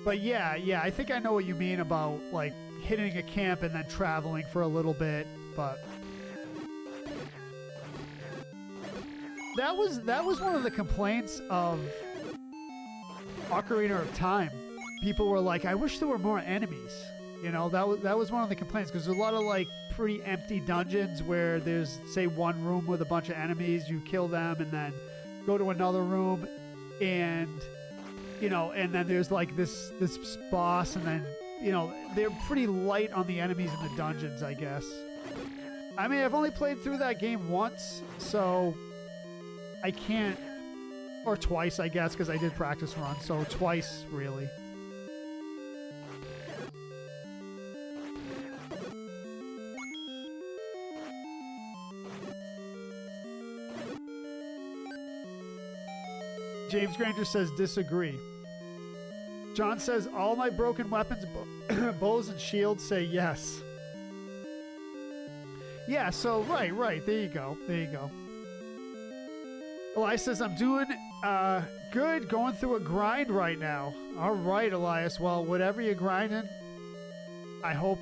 But yeah, I think I know what you mean about like hitting a camp and then traveling for a little bit, but that was one of the complaints of Ocarina of Time. People were like, I wish there were more enemies. You know, that was one of the complaints because there's a lot of like pretty empty dungeons where there's, say, one room with a bunch of enemies, you kill them and then go to another room and you know, and then there's like this boss, and then, you know, they're pretty light on the enemies in the dungeons, I guess. I mean, I've only played through that game once, so I can't, or twice, I guess, because I did practice run, so twice, really. James Granger says disagree. John says all my broken weapons, bows and shields say yes. Yeah, so right. There you go. Elias says I'm doing good, going through a grind right now. All right, Elias. Well, whatever you're grinding, I hope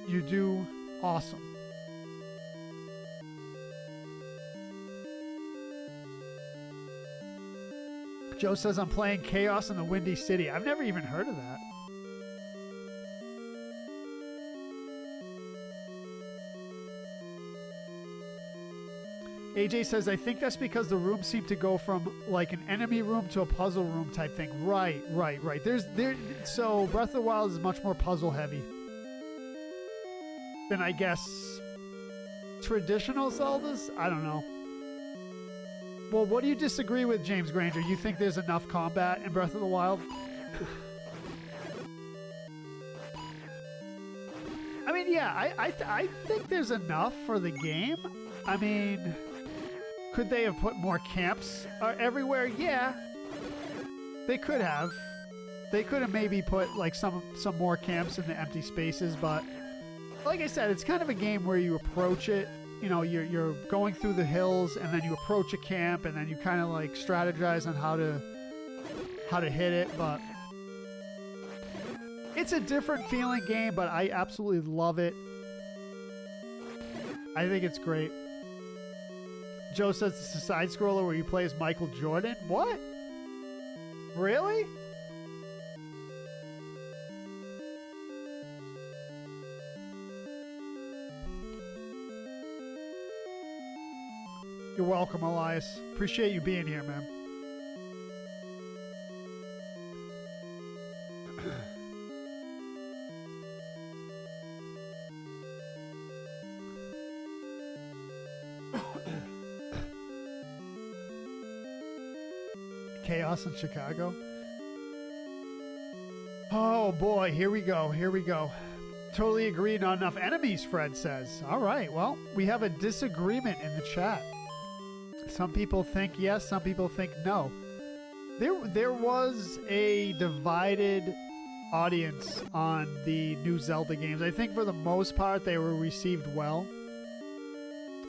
you do awesome. Joe says I'm playing Chaos in the Windy City. I've never even heard of that. AJ says, I think that's because the rooms seem to go from like an enemy room to a puzzle room type thing. Right. So Breath of the Wild is much more puzzle heavy than, I guess, traditional Zeldas? I don't know. Well, what do you disagree with, James Granger? You think there's enough combat in Breath of the Wild? I mean, yeah, I think there's enough for the game. I mean, could they have put more camps everywhere? Yeah, they could have. They could have maybe put like some more camps in the empty spaces, but like I said, it's kind of a game where you approach it. You know, you're going through the hills, and then you approach a camp, and then you kind of like strategize on how to hit it. But It's a different feeling game, but I absolutely love it. I think it's great. Joe says it's a side scroller where you play as Michael Jordan. What? Really? You're welcome, Elias. Appreciate you being here, man. Chaos in Chicago. Oh boy, here we go. Here we go. Totally agree, not enough enemies, Fred says. All right, well, we have a disagreement in the chat. Some people think yes, some people think no. There was a divided audience on the new Zelda games. I think for the most part they were received well.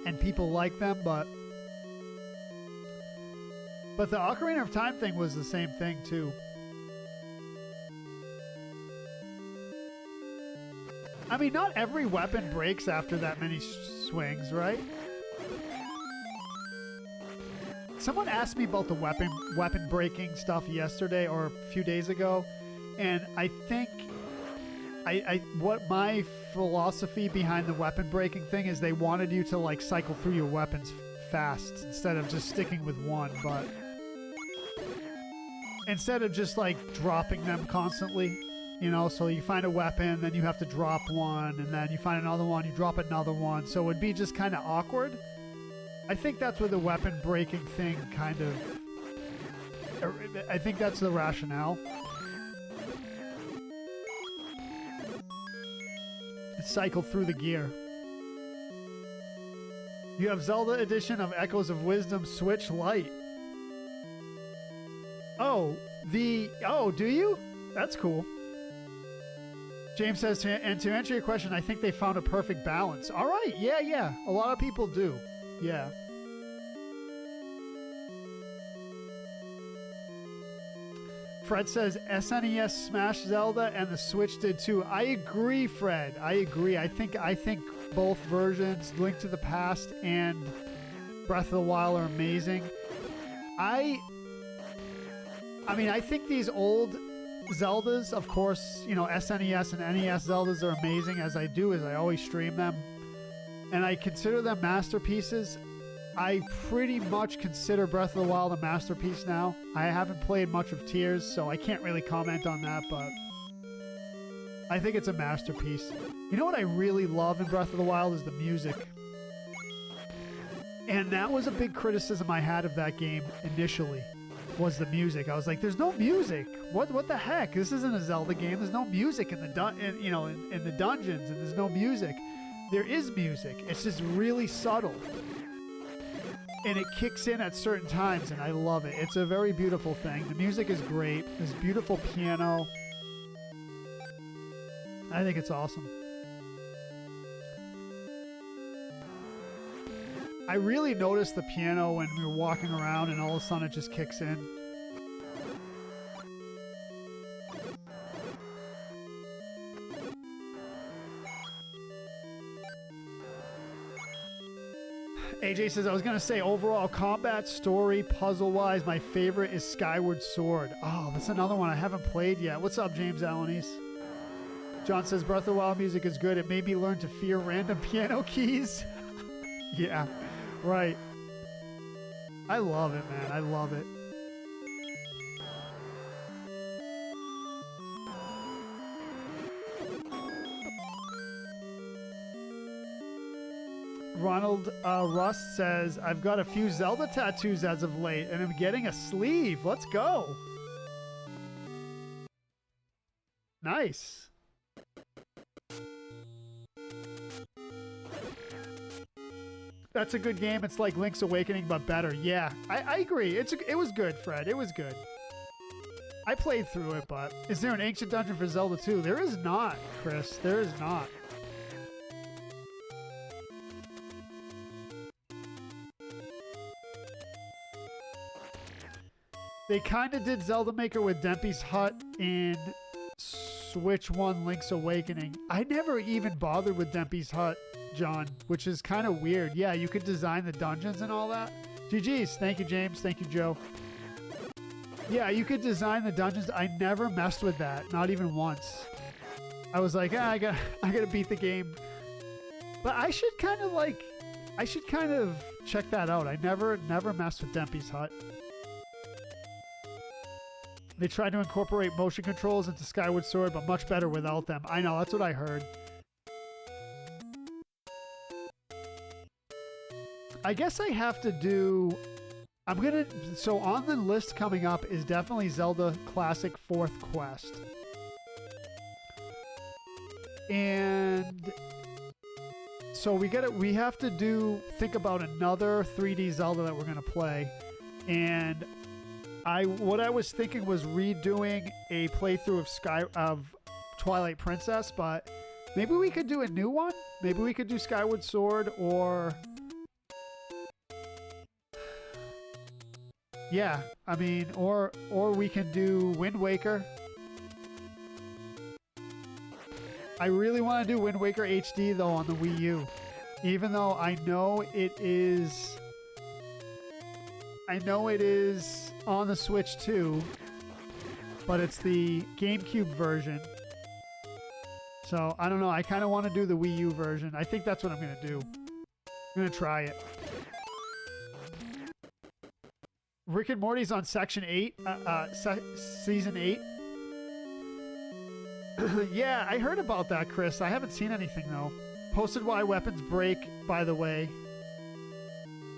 And people like them, but the Ocarina of Time thing was the same thing too. I mean, not every weapon breaks after that many swings, right? Someone asked me about the weapon breaking stuff yesterday or a few days ago, and I think what my philosophy behind the weapon breaking thing is they wanted you to like cycle through your weapons fast instead of just sticking with one, but instead of just like dropping them constantly, you know, so you find a weapon, then you have to drop one, and then you find another one, you drop another one, so it would be just kind of awkward. I think that's where the weapon breaking thing kind of, I think that's the rationale. Cycle through the gear. You have Zelda edition of Echoes of Wisdom Switch Lite. Oh, do you? That's cool. James says, and to answer your question, I think they found a perfect balance. All right, yeah. A lot of people do. Yeah. Fred says SNES smashed Zelda and the Switch did too. I agree, Fred. I agree. I think both versions, Link to the Past and Breath of the Wild, are amazing. I mean, I think these old Zeldas, of course, you know, SNES and NES Zeldas are amazing, as I always stream them. And I consider them masterpieces. I pretty much consider Breath of the Wild a masterpiece now. I haven't played much of Tears, so I can't really comment on that, but I think it's a masterpiece. You know what I really love in Breath of the Wild is the music. And that was a big criticism I had of that game initially, was the music. I was like, there's no music. What the heck? This isn't a Zelda game. There's no music in the in the dungeons, and there's no music. There is music. It's just really subtle. And it kicks in at certain times, and I love it. It's a very beautiful thing. The music is great. There's beautiful piano. I think it's awesome. I really noticed the piano when we were walking around, and all of a sudden it just kicks in. AJ says, I was going to say overall combat, story, puzzle-wise, my favorite is Skyward Sword. Oh, that's another one I haven't played yet. What's up, James Alanis? John says, Breath of the Wild music is good. It made me learn to fear random piano keys. Yeah, right. I love it, man. I love it. Ronald Rust says, I've got a few Zelda tattoos as of late, and I'm getting a sleeve. Let's go. Nice. That's a good game. It's like Link's Awakening, but better. Yeah, I agree. It was good, Fred. It was good. I played through it, but is there an ancient dungeon for Zelda 2? There is not, Chris. There is not. They kind of did Zelda Maker with Dempy's Hut in Switch 1 Link's Awakening. I never even bothered with Dempy's Hut, John, which is kind of weird. Yeah, you could design the dungeons and all that. GG's. Thank you, James. Thank you, Joe. Yeah, you could design the dungeons. I never messed with that, not even once. I was like, I gotta beat the game. But I should kind of check that out. I never messed with Dempy's Hut. They tried to incorporate motion controls into Skyward Sword, but much better without them. I know, that's what I heard. I guess I have to do... So on the list coming up is definitely Zelda Classic 4th Quest. And so we have to think about another 3D Zelda that we're going to play. And what I was thinking was redoing a playthrough of Twilight Princess, but maybe we could do a new one. Maybe we could do Skyward Sword or... Yeah, I mean, or we can do Wind Waker. I really want to do Wind Waker HD, though, on the Wii U. Even though I know it is on the Switch too, but it's the GameCube version. So, I don't know. I kind of want to do the Wii U version. I think that's what I'm going to do. I'm going to try it. Rick and Morty's on Section 8, Season 8. Yeah, I heard about that, Chris. I haven't seen anything, though. Posted why weapons break, by the way.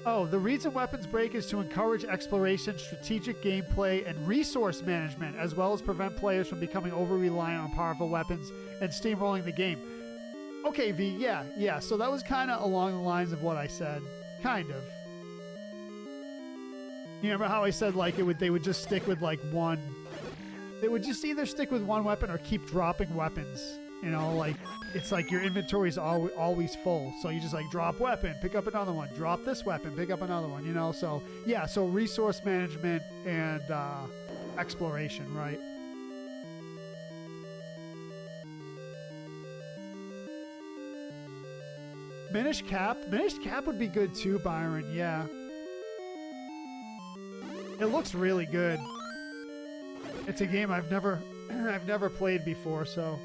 Oh, the reason weapons break is to encourage exploration, strategic gameplay, and resource management, as well as prevent players from becoming over-reliant on powerful weapons and steamrolling the game. Okay, V, yeah. So that was kind of along the lines of what I said. Kind of. You remember how I said, like, they would just stick with, like, one... They would just either stick with one weapon or keep dropping weapons. You know, like, it's like your inventory is always full. So you just, like, drop weapon, pick up another one. Drop this weapon, pick up another one, you know? So, yeah, so resource management and exploration, right? Minish Cap? Minish Cap would be good, too, Byron, yeah. It looks really good. It's a game I've never played before, so.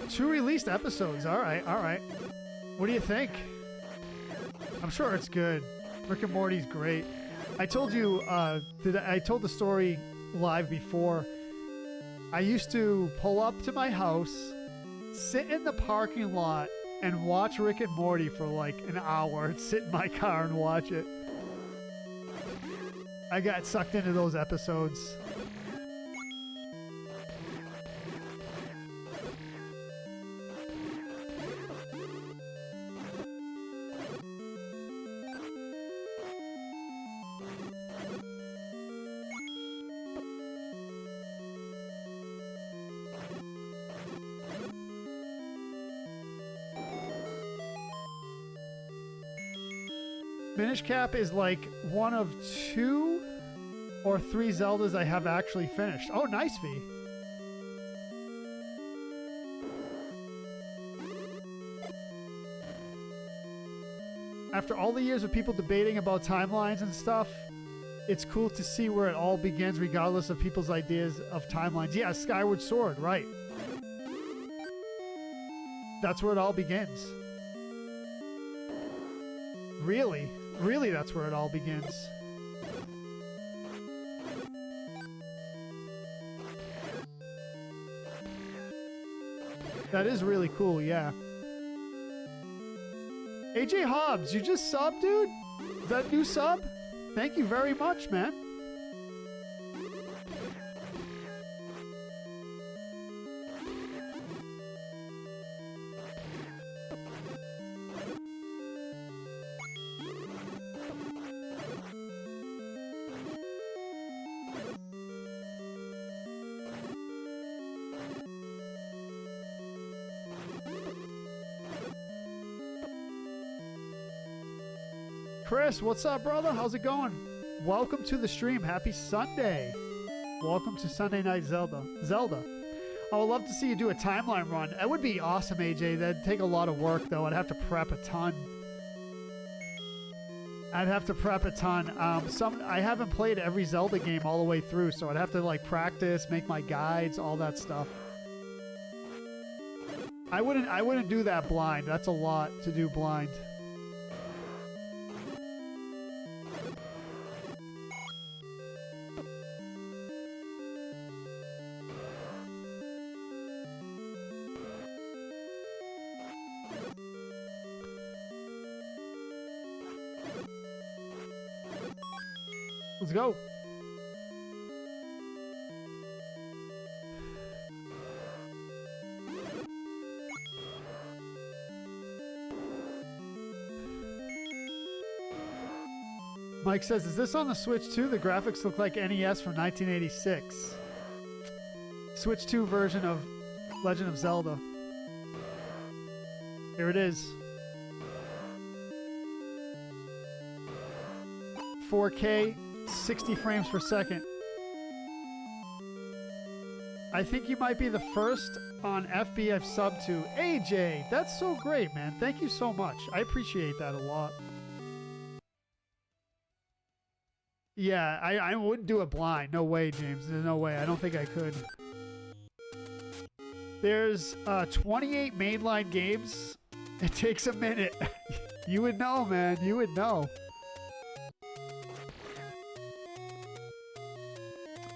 Two released episodes. All right. What do you think? I'm sure it's good. Rick and Morty's great. I told you, I told the story live before. I used to pull up to my house, sit in the parking lot, and watch Rick and Morty for like an hour. Sit in my car and watch it. I got sucked into those episodes. Minish Cap is like one of 2 or 3 Zeldas I have actually finished. Oh, nice, V. After all the years of people debating about timelines and stuff, it's cool to see where it all begins regardless of people's ideas of timelines. Yeah, Skyward Sword, right. That's where it all begins. Really? Really, that's where it all begins. That is really cool, yeah. AJ Hobbs, you just subbed, dude? Is that new sub? Thank you very much, man. Chris, what's up, brother? How's it going? Welcome to the stream. Happy Sunday. Welcome to Sunday Night Zelda. I would love to see you do a timeline run. That would be awesome, AJ. That'd take a lot of work, though. I'd have to prep a ton. I haven't played every Zelda game all the way through, so I'd have to like practice, make my guides, all that stuff. I wouldn't do that blind. That's a lot to do blind. Let's go. Mike says, is this on the Switch 2? The graphics look like NES from 1986. Switch 2 version of Legend of Zelda. Here it is. 4K, 60 frames per second. I think you might be the first on FB I've subbed to. AJ, that's so great, man. Thank you so much. I appreciate that a lot. Yeah, I wouldn't do it blind. No way, James. There's no way. I don't think I could. There's 28 mainline games. It takes a minute. You would know, man. You would know.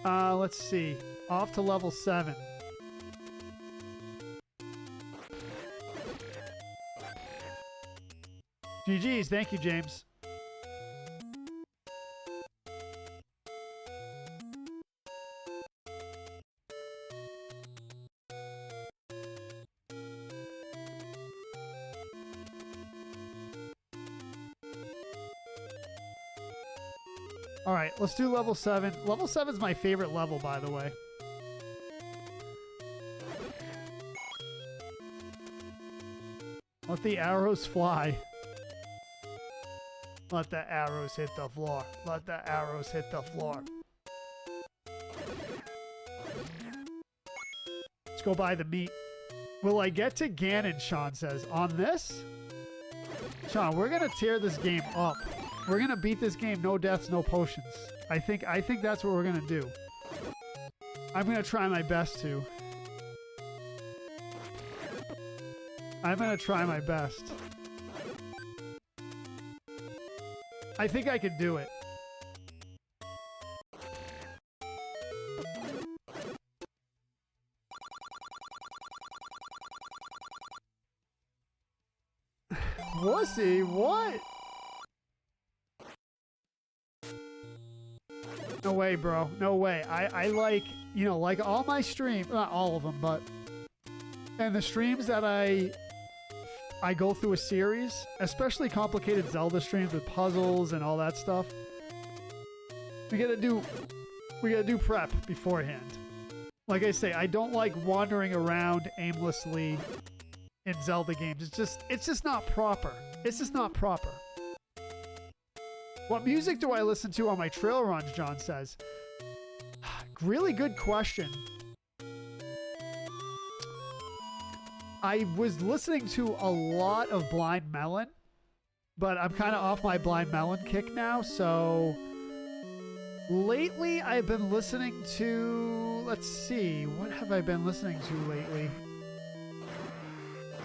Let's see. Off to level 7. GG's. Thank you, James. All right, let's do level 7. Level 7 is my favorite level, by the way. Let the arrows fly. Let the arrows hit the floor. Let the arrows hit the floor. Let's go buy the meat. Will I get to Ganon, Sean says. On this? Sean, we're going to tear this game up. We're going to beat this game, no deaths, no potions. I think that's what we're going to do. I'm going to try my best to. I'm going to try my best. I think I can do it. Wussy, what? No way, bro. No way. I like, you know, like all my streams, not all of them, but and the streams that I go through a series, especially complicated Zelda streams with puzzles and all that stuff. We gotta do prep beforehand. Like I say, I don't like wandering around aimlessly in Zelda games. It's just not proper. It's just not proper. What music do I listen to on my trail runs, John says? Really good question. I was listening to a lot of Blind Melon, but I'm kind of off my Blind Melon kick now, so lately I've been listening to, let's see, what have I been listening to lately?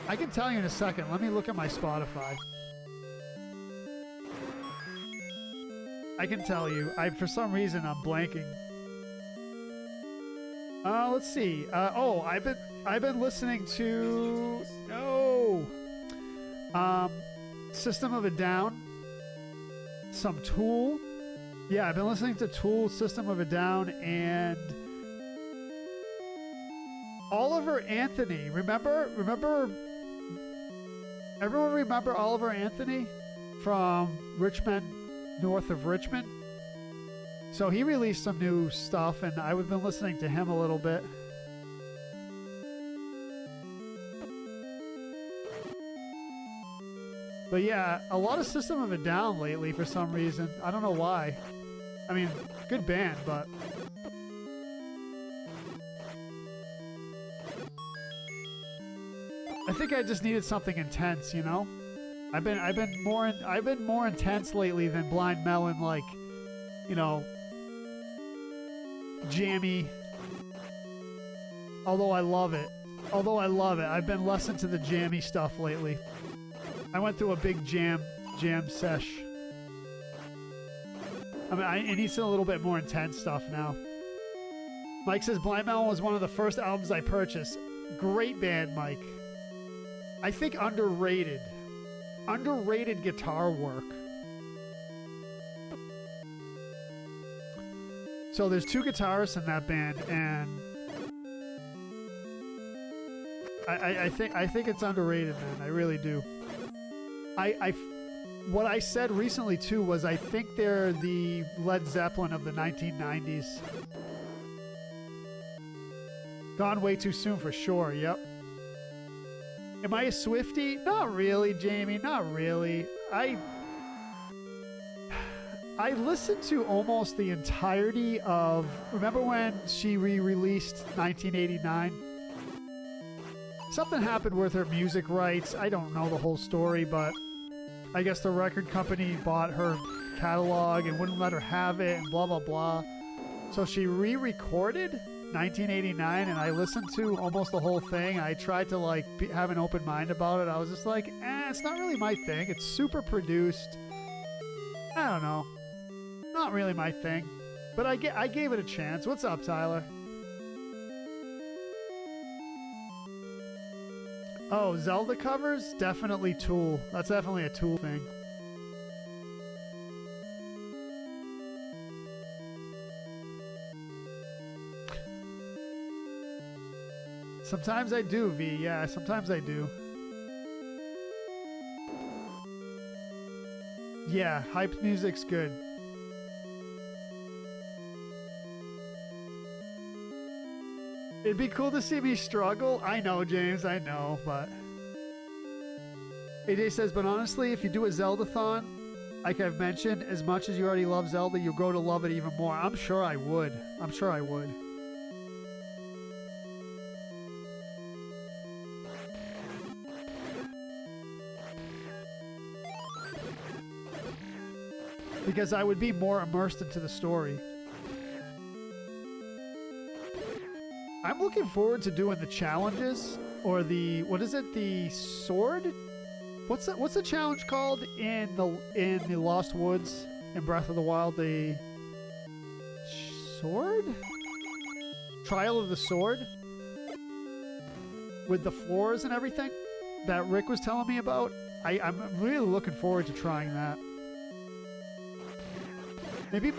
I can tell you in a second. Let me look at my Spotify. I can tell you. For some reason, I'm blanking. Let's see. I've been listening to System of a Down, some Tool. Yeah, I've been listening to Tool, System of a Down, and Oliver Anthony. Remember? Everyone remember Oliver Anthony from Richmond, north of Richmond? So he released some new stuff, and I've been listening to him a little bit. But yeah, a lot of System of a Down lately for some reason. I don't know why. I mean, good band, but I think I just needed something intense, you know? I've been more intense lately than Blind Melon, like, you know, jammy. Although I love it. I've been less into the jammy stuff lately. I went through a big jam sesh. I mean, it needs a little bit more intense stuff now. Mike says Blind Melon was one of the first albums I purchased. Great band, Mike. I think underrated. Underrated guitar work. So there's 2 guitarists in that band, and I think it's underrated, man. I really do. What I said recently too was I think they're the Led Zeppelin of the 1990s. Gone way too soon for sure. Yep. Am I a Swiftie? Not really, Jamie. Not really. I listened to almost the entirety of... Remember when she re-released 1989? Something happened with her music rights. I don't know the whole story, but I guess the record company bought her catalog and wouldn't let her have it and blah, blah, blah. So she re-recorded 1989, and I listened to almost the whole thing. I tried to like have an open mind about it. I was just like, it's not really my thing. It's super produced. I don't know. Not really my thing. But I gave it a chance. What's up, Tyler? Oh, Zelda covers? Definitely Tool. That's definitely a Tool thing. Sometimes I do, V. Yeah, sometimes I do. Yeah, hype music's good. It'd be cool to see me struggle. I know, James, I know, but... AJ says, but honestly, if you do a Zelda-thon, like I've mentioned, as much as you already love Zelda, you'll grow to love it even more. I'm sure I would. I'm sure I would. Because I would be more immersed into the story. I'm looking forward to doing the challenges, or the, what is it, the sword? What's the challenge called in the Lost Woods in Breath of the Wild? The sword? Trial of the Sword? With the floors and everything that Rick was telling me about. I'm really looking forward to trying that. Maybe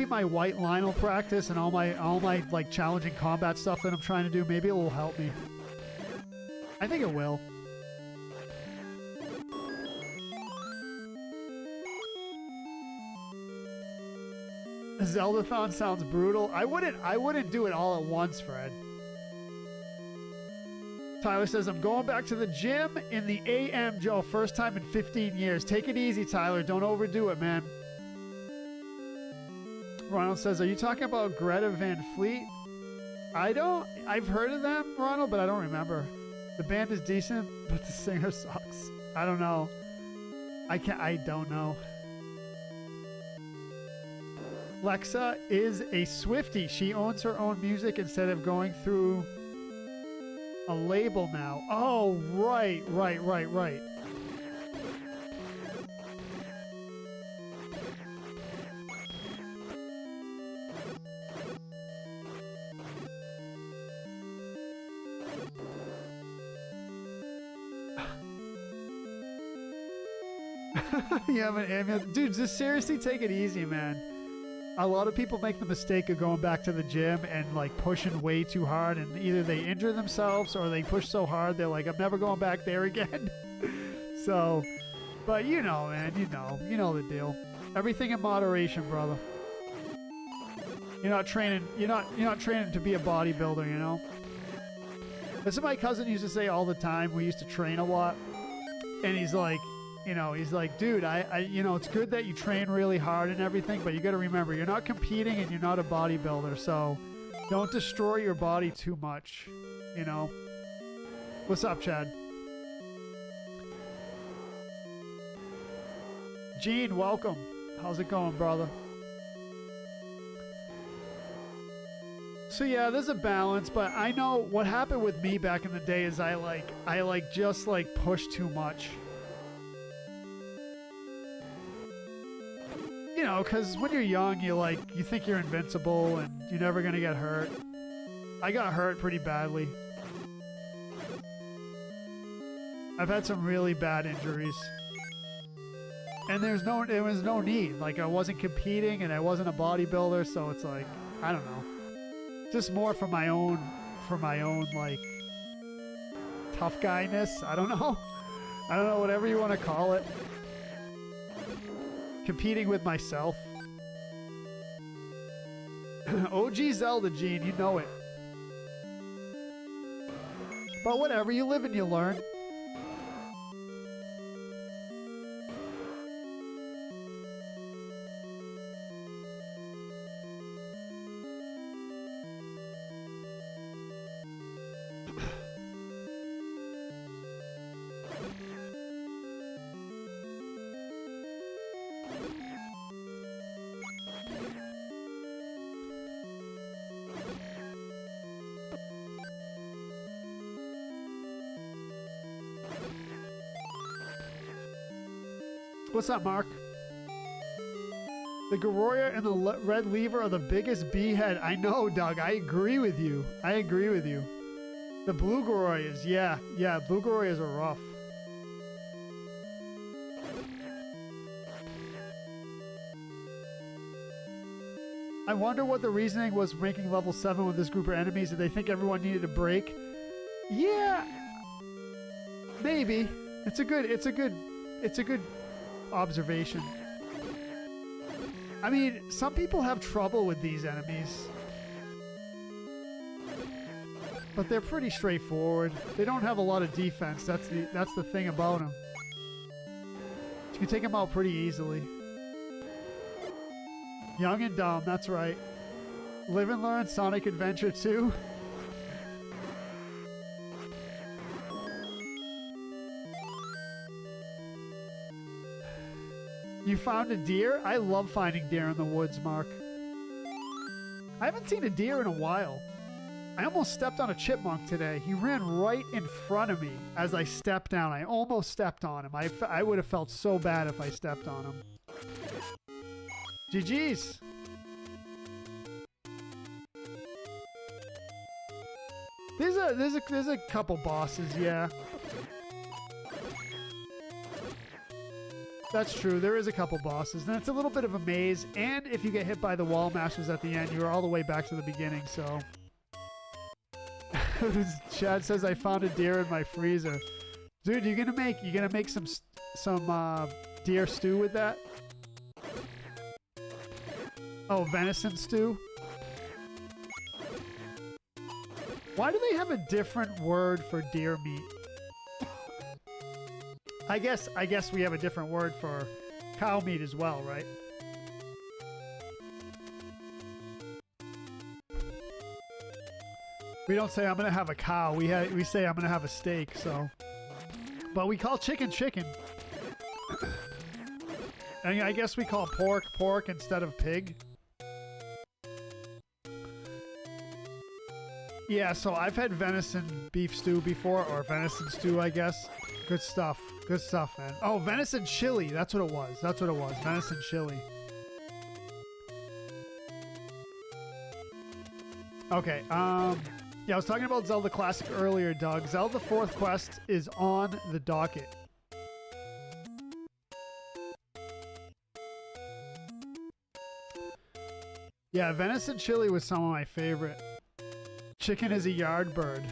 my white Lionel practice and all my like challenging combat stuff that I'm trying to do, maybe it will help me. I think it will. Zelda-thon sounds brutal. I wouldn't do it all at once, Fred. Tyler says, I'm going back to the gym in the AM, Joe. First time in 15 years. Take it easy, Tyler. Don't overdo it, man. Ronald says, are you talking about Greta Van Fleet? I've heard of them, Ronald, but I don't remember. The band is decent, but the singer sucks. I don't know. I don't know. Lexa is a Swiftie. She owns her own music instead of going through a label now. Oh, right. You have an ambulance. Dude, just seriously take it easy, man. A lot of people make the mistake of going back to the gym and like pushing way too hard, and either they injure themselves or they push so hard they're like, I'm never going back there again. So, but you know, man, you know the deal. Everything in moderation, brother. You're not training to be a bodybuilder, you know. This is my cousin used to say all the time. We used to train a lot, and he's like, You know, he's like, dude, you know, it's good that you train really hard and everything, but you got to remember, you're not competing and you're not a bodybuilder, so don't destroy your body too much, you know? What's up, Chad? Gene, welcome. How's it going, brother? So yeah, there's a balance, but I know what happened with me back in the day is I just pushed too much. You know, because when you're young, you think you're invincible and you're never gonna get hurt. I got hurt pretty badly. I've had some really bad injuries. And there was no need. Like, I wasn't competing and I wasn't a bodybuilder, so it's like, I don't know. Just more for my own like tough guyness. I don't know. I don't know, whatever you want to call it. Competing with myself. OG Zelda, Gene, you know it. But whatever, you live and you learn. What's up, Mark? The Goroya and the red lever are the biggest bee head. I know, Doug. I agree with you. I agree with you. The blue Goroyas, yeah. Yeah, blue Goroyas are rough. I wonder what the reasoning was making level 7 with this group of enemies. Did they think everyone needed a break? Yeah. Maybe. It's a good observation. I mean, some people have trouble with these enemies, but they're pretty straightforward. They don't have a lot of defense. That's the thing about them. You can take them out pretty easily. Young and dumb, that's right. Live and learn, Sonic Adventure 2. You found a deer? I love finding deer in the woods, Mark. I haven't seen a deer in a while. I almost stepped on a chipmunk today. He ran right in front of me as I stepped down. I almost stepped on him. I would have felt so bad if I stepped on him. GG's. There's a couple bosses, yeah. That's true. There is a couple bosses, and it's a little bit of a maze. And if you get hit by the wall mashers at the end, you're all the way back to the beginning. So, Chad says I found a deer in my freezer. Dude, you're gonna make some deer stew with that? Oh, venison stew. Why do they have a different word for deer meat? I guess we have a different word for cow meat as well, right? We don't say I'm gonna have a cow. We say I'm gonna have a steak. So, but we call chicken chicken. And I guess we call pork instead of pig. Yeah, so I've had venison beef stew before, or venison stew, I guess. Good stuff. Good stuff, man. Oh, venison chili. That's what it was. Venison chili. Okay, yeah, I was talking about Zelda Classic earlier, Doug. Zelda 4th Quest is on the docket. Yeah, venison chili was some of my favorite. Chicken is a yard bird.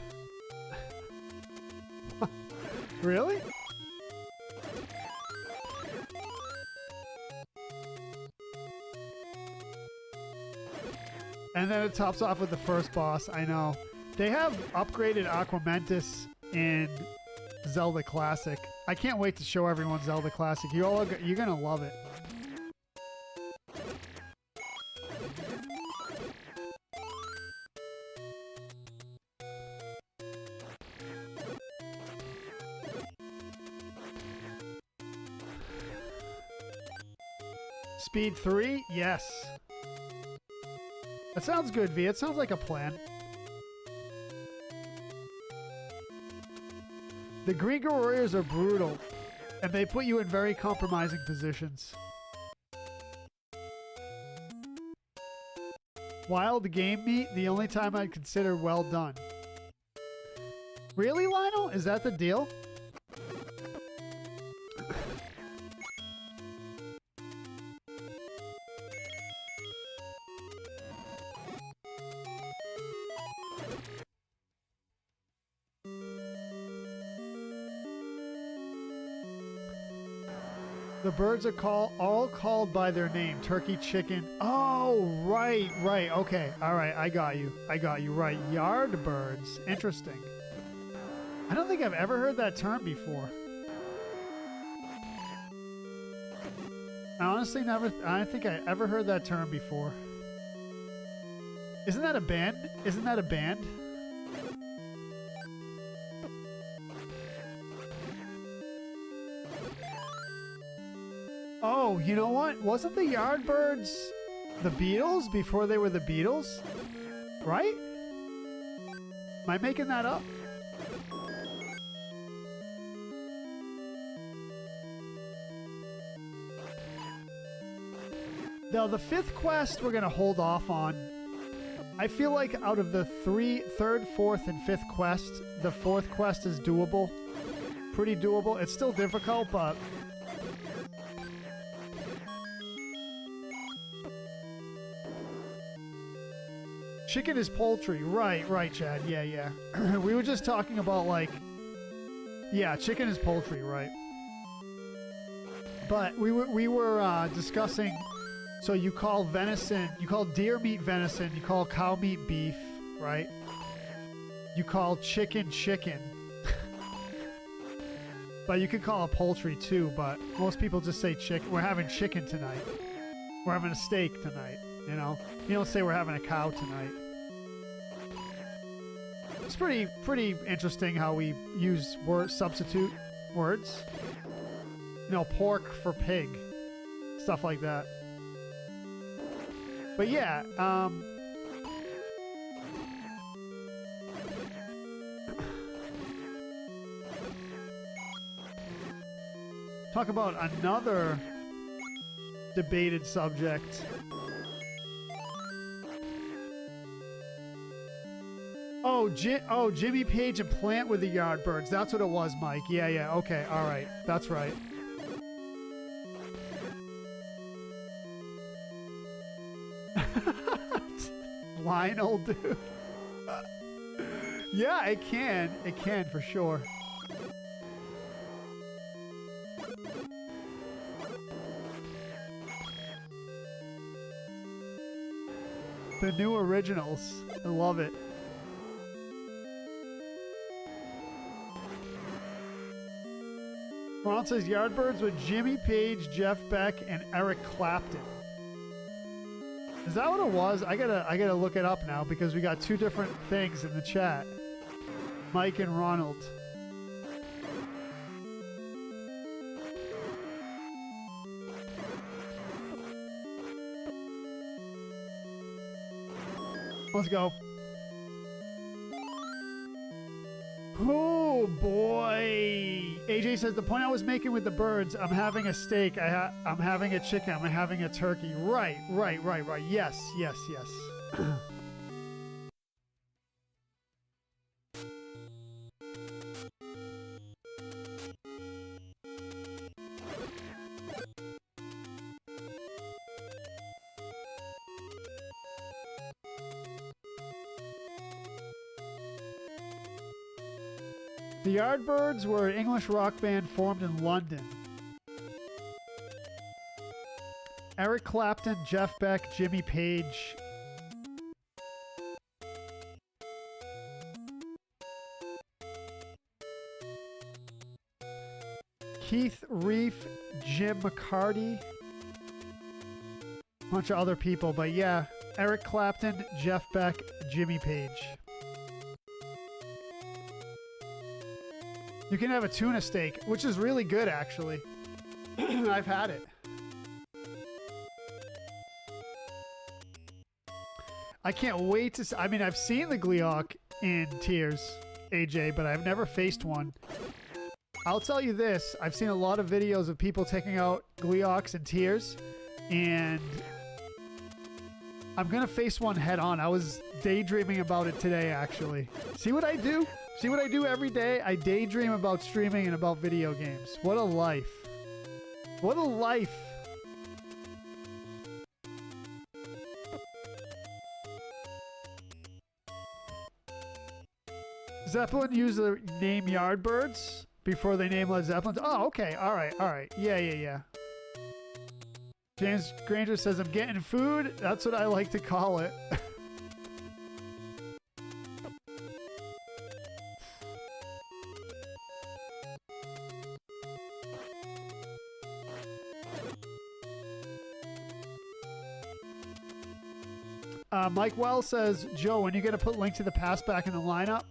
Really? And then it tops off with the first boss. I know. They have upgraded Aquamentus in Zelda Classic. I can't wait to show everyone Zelda Classic. You're gonna love it. Speed 3? Yes. That sounds good, V. It sounds like a plan. The Green Warriors are brutal, and they put you in very compromising positions. Wild game meat, the only time I'd consider well done. Really, Lionel? Is that the deal? The birds are all called by their name. Turkey, chicken. Oh, right. Okay. All right. I got you. Right. Yard birds. Interesting. I don't think I've ever heard that term before. I honestly never. I don't think I ever heard that term before. Isn't that a band? Isn't that a band? Oh, you know what? Wasn't the Yardbirds the Beatles before they were the Beatles? Right? Am I making that up? Now, the fifth quest we're going to hold off on. I feel like out of the third, fourth, and fifth quest, the fourth quest is doable. Pretty doable. It's still difficult, but... Chicken is poultry. Right, Chad. Yeah. We were just talking about, like... Yeah, chicken is poultry, right. But we were discussing... So you call venison, you call deer meat venison, you call cow meat beef, right? You call chicken. But you could call it poultry too, but most people just say chicken. We're having chicken tonight. We're having a steak tonight, you know? You don't say we're having a cow tonight. It's pretty interesting how we use substitute words. You know, pork for pig. Stuff like that. But yeah, talk about another debated subject. Oh, Jimmy Page and Plant with the Yardbirds. That's what it was, Mike. Yeah. Okay, all right. That's right. Lionel, dude. Yeah, it can. It can, for sure. The new originals. I love it. Ron says Yardbirds with Jimmy Page, Jeff Beck, and Eric Clapton. Is that what it was? I gotta look it up now because we got two different things in the chat. Mike and Ronald. Let's go. Oh boy. AJ says the point I was making with the birds, I'm having a steak, I'm having a chicken, I'm having a turkey. Right. Yes. The Yardbirds were an English rock band formed in London. Eric Clapton, Jeff Beck, Jimmy Page. Keith Reef, Jim McCarty, a bunch of other people, but yeah, Eric Clapton, Jeff Beck, Jimmy Page. You can have a tuna steak, which is really good, actually. I've had it. I can't wait to... I mean, I've seen the Gleeok in Tears, AJ, but I've never faced one. I'll tell you this. I've seen a lot of videos of people taking out Gleeoks in Tears, and I'm going to face one head on. I was daydreaming about it today, actually. See what I do? See what I do every day? I daydream about streaming and about video games. What a life. What a life. Zeppelin used the name Yardbirds before they named Led Zeppelin. Oh, okay. All right. All right. Yeah. James Granger says, I'm getting food. That's what I like to call it. Mike Wells says, Joe, when are you going to put Link to the Past back in the lineup?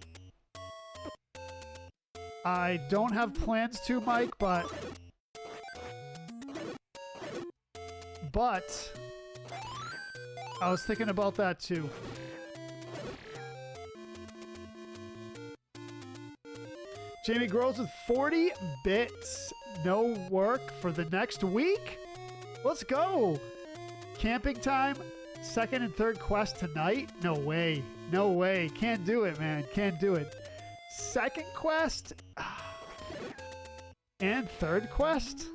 I don't have plans to, Mike, but I was thinking about that too. Jamie Groves with 40 bits. No work for the next week? Let's go. Camping time. Second and third quest tonight? No way. No way. Can't do it, man. Can't do it. Second quest? And third quest?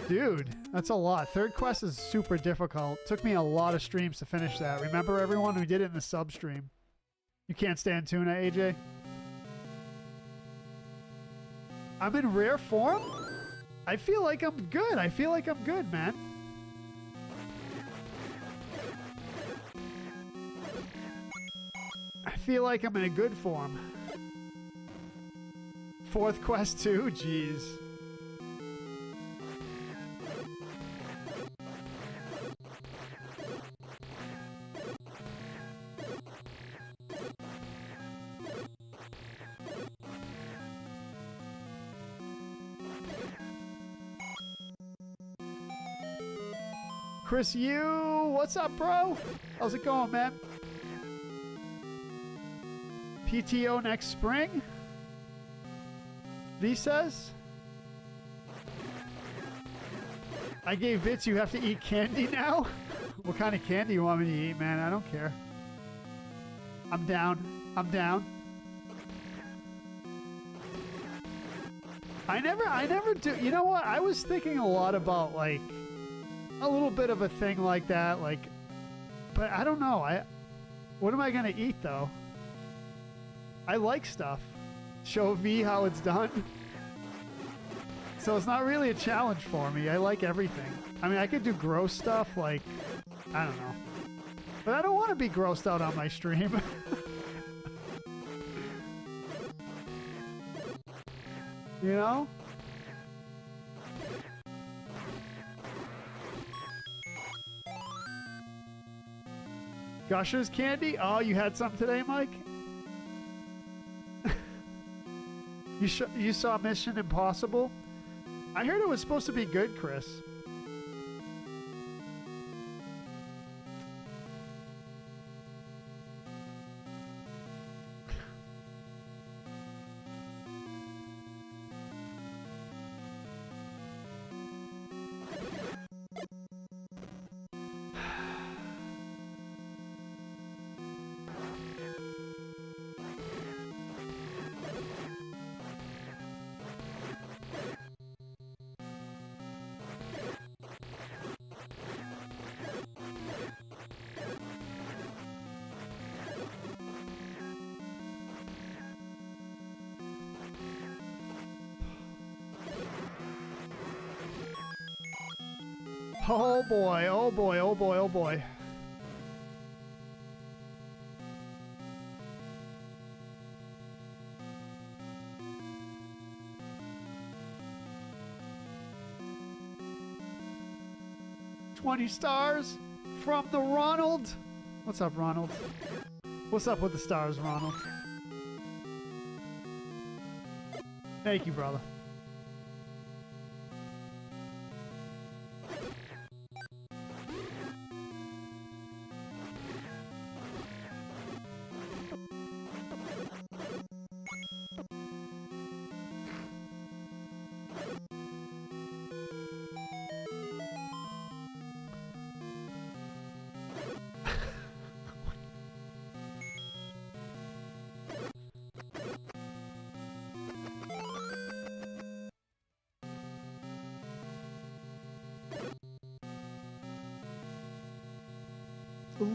Dude, that's a lot. Third quest is super difficult. Took me a lot of streams to finish that. Remember everyone who did it in the sub stream? You can't stand tuna, AJ? I'm in rare form? I feel like I'm good. I feel like I'm good, man. I feel like I'm in a good form. Fourth quest too? Jeez. Chris Yu, what's up, bro? How's it going, man? PTO next spring? V says? I gave bits, you have to eat candy now? What kind of candy you want me to eat, man? I don't care. I'm down. I'm down. I never do. You know what? I was thinking a lot about, like, a little bit of a thing like that, like, but I don't know. What am I going to eat, though? I like stuff. Show V how it's done. So it's not really a challenge for me. I like everything. I mean, I could do gross stuff, like, I don't know. But I don't want to be grossed out on my stream. You know? Gushers candy? Oh, you had some today, Mike? You saw Mission Impossible? I heard it was supposed to be good, Chris. Oh boy, oh boy, oh boy, oh boy. 20 stars from the Ronald. What's up, Ronald? What's up with the stars, Ronald? Thank you, brother.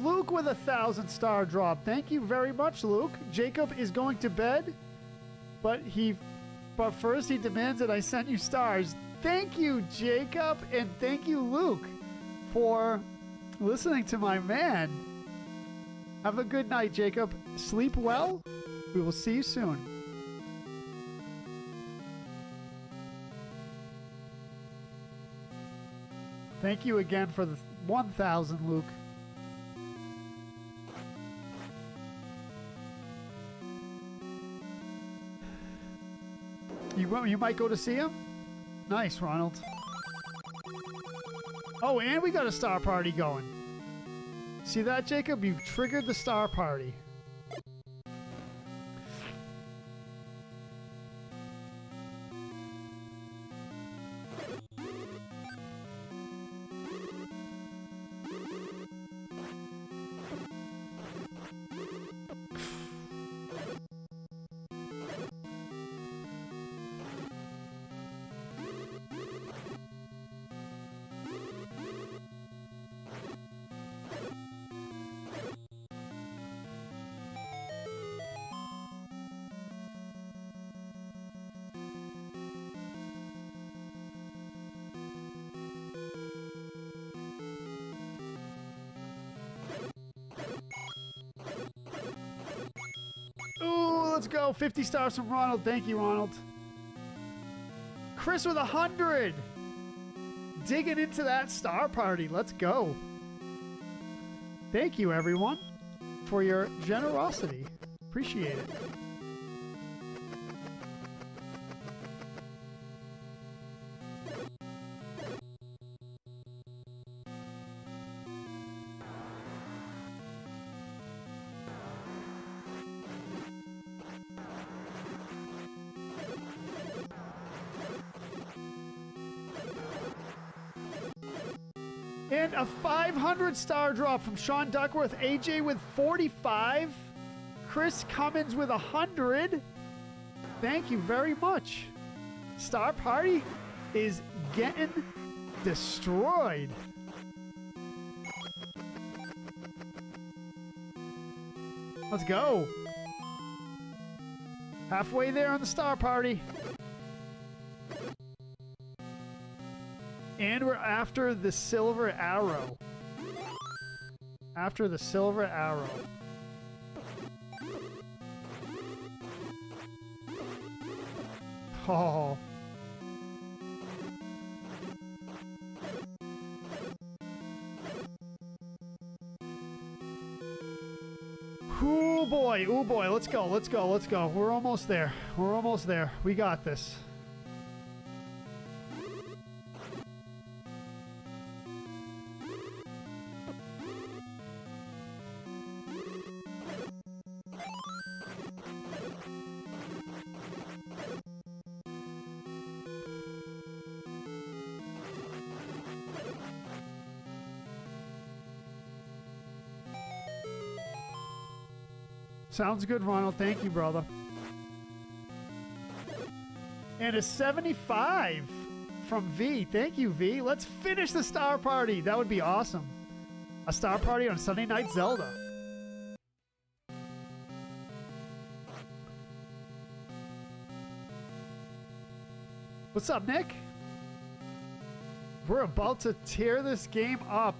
Luke with a 1,000-star drop. Thank you very much, Luke. Jacob is going to bed, but first he demands that I send you stars. Thank you, Jacob, and thank you, Luke, for listening to my man. Have a good night, Jacob. Sleep well. We will see you soon. Thank you again for the 1,000, Luke. You might go to see him? Nice, Ronald. Oh, and we got a star party going. See that, Jacob? You triggered the star party. Let's go. 50 stars from Ronald. Thank you, Ronald. Chris with 100. Digging into that star party. Let's go. Thank you, everyone, for your generosity. Appreciate it. And a 500-star drop from Sean Duckworth. AJ with 45. Chris Cummins with 100. Thank you very much. Star Party is getting destroyed. Let's go. Halfway there on the Star Party. And we're after the silver arrow. After the silver arrow. Oh. Ooh boy, ooh boy. Let's go, let's go, let's go. We're almost there. We're almost there. We got this. Sounds good, Ronald. Thank you, brother. And a 75 from V. Thank you, V. Let's finish the Star Party. That would be awesome. A Star Party on Sunday Night Zelda. What's up, Nick? We're about to tear this game up.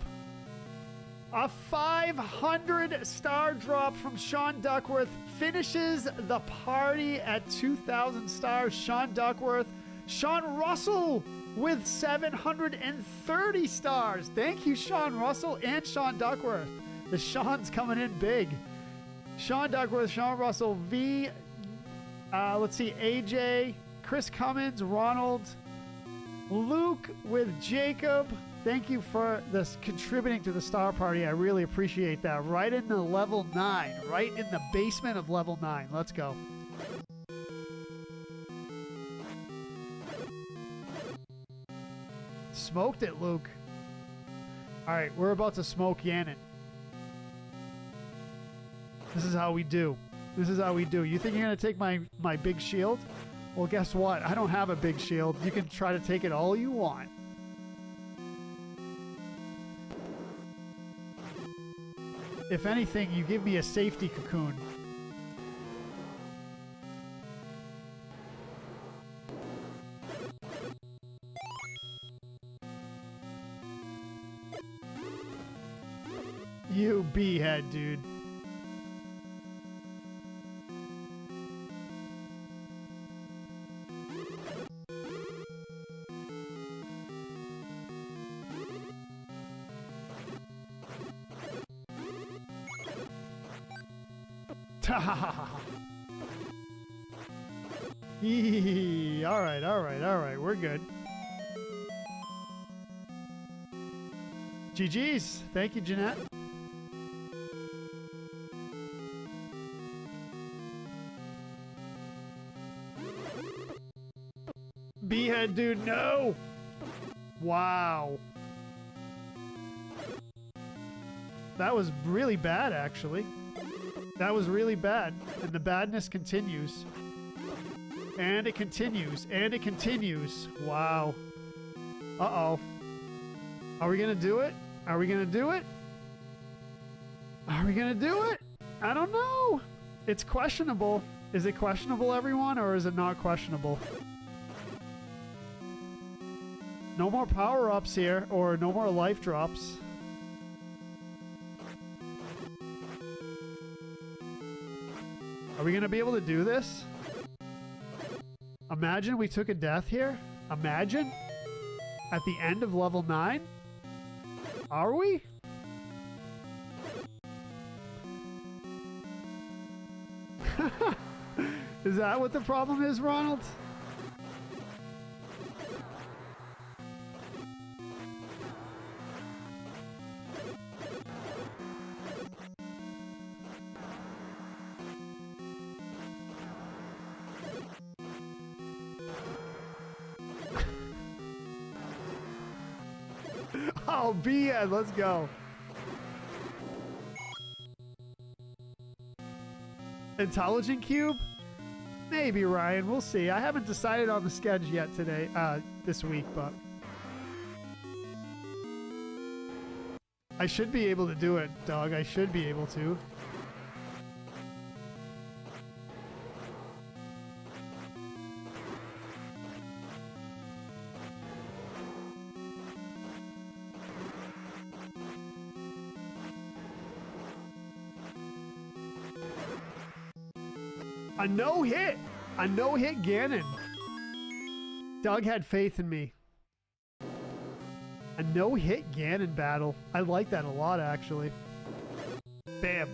A 500-star drop from Sean Duckworth finishes the party at 2,000 stars. Sean Duckworth, Sean Russell with 730 stars. Thank you, Sean Russell and Sean Duckworth. The Sean's coming in big. Sean Duckworth, Sean Russell, V. Let's see, AJ, Chris Cummins, Ronald, Luke with Jacob. Thank you for this contributing to the star party. I really appreciate that. Right in the level 9, right in the basement of level 9. Let's go. Smoked it, Luke. All right, we're about to smoke Yannon. This is how we do. This is how we do. You think you're going to take my big shield? Well, guess what? I don't have a big shield. You can try to take it all you want. If anything, you give me a safety cocoon. You B-head, dude. All right, all right, all right. We're good. GG's. Thank you, Jeanette. B-head, dude, no! Wow. That was really bad, actually. That was really bad. And the badness continues. And it continues. And it continues. Wow. Uh-oh. Are we gonna do it? Are we gonna do it? Are we gonna do it? I don't know. It's questionable. Is it questionable, everyone, or is it not questionable? No more power-ups here, or no more life drops. Are we going to be able to do this? Imagine we took a death here. Imagine. At the end of level 9. Are we? Is that what the problem is, Ronald? Oh, B-head, let's go. Intelligent cube? Maybe, Ryan. We'll see. I haven't decided on the schedule yet today, this week, but I should be able to do it, Doug. I should be able to. A no-hit! A no-hit Ganon. Doug had faith in me. A no-hit Ganon battle. I like that a lot, actually. Bam.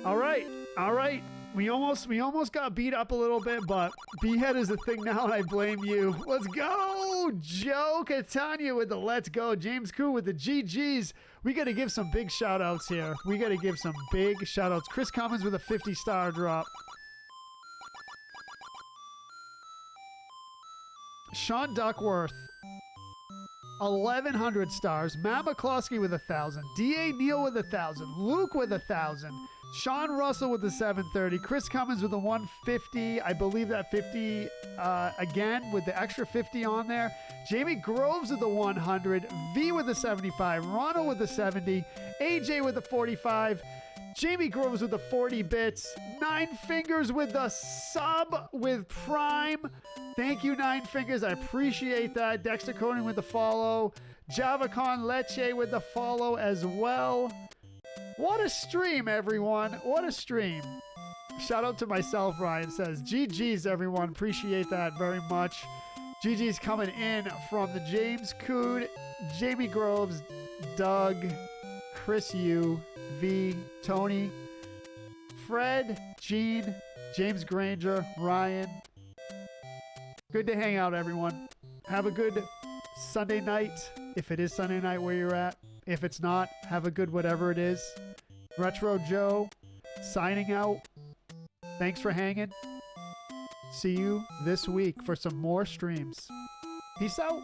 All right. All right. We almost got beat up a little bit, but B-head is the thing now, and I blame you. Let's go! Joe Catania with the let's go. James Koo with the GGs. We got to give some big shout-outs here. We got to give some big shout-outs. Chris Cummins with a 50-star drop. Sean Duckworth, 1,100 stars. Matt McCloskey with 1,000. D.A. Neal with 1,000. Luke with 1,000. Sean Russell with the 730. Chris Cummins with the 150. I believe that 50 again with the extra 50 on there. Jamie Groves with the 100. V with the 75. Ronald with the 70. AJ with the 45. Jamie Groves with the 40 bits. Nine Fingers with the sub with Prime. Thank you, Nine Fingers. I appreciate that. Dexter Conan with the follow. JavaCon Leche with the follow as well. What a stream, everyone. What a stream. Shout out to myself, Ryan says. GG's, everyone. Appreciate that very much. GG's coming in from the James Cood, Jamie Groves, Doug, Chris U, V, Tony, Fred, Gene, James Granger, Ryan. Good to hang out, everyone. Have a good Sunday night, if it is Sunday night where you're at. If it's not, have a good whatever it is. Retro Joe, signing out. Thanks for hanging. See you this week for some more streams. Peace out.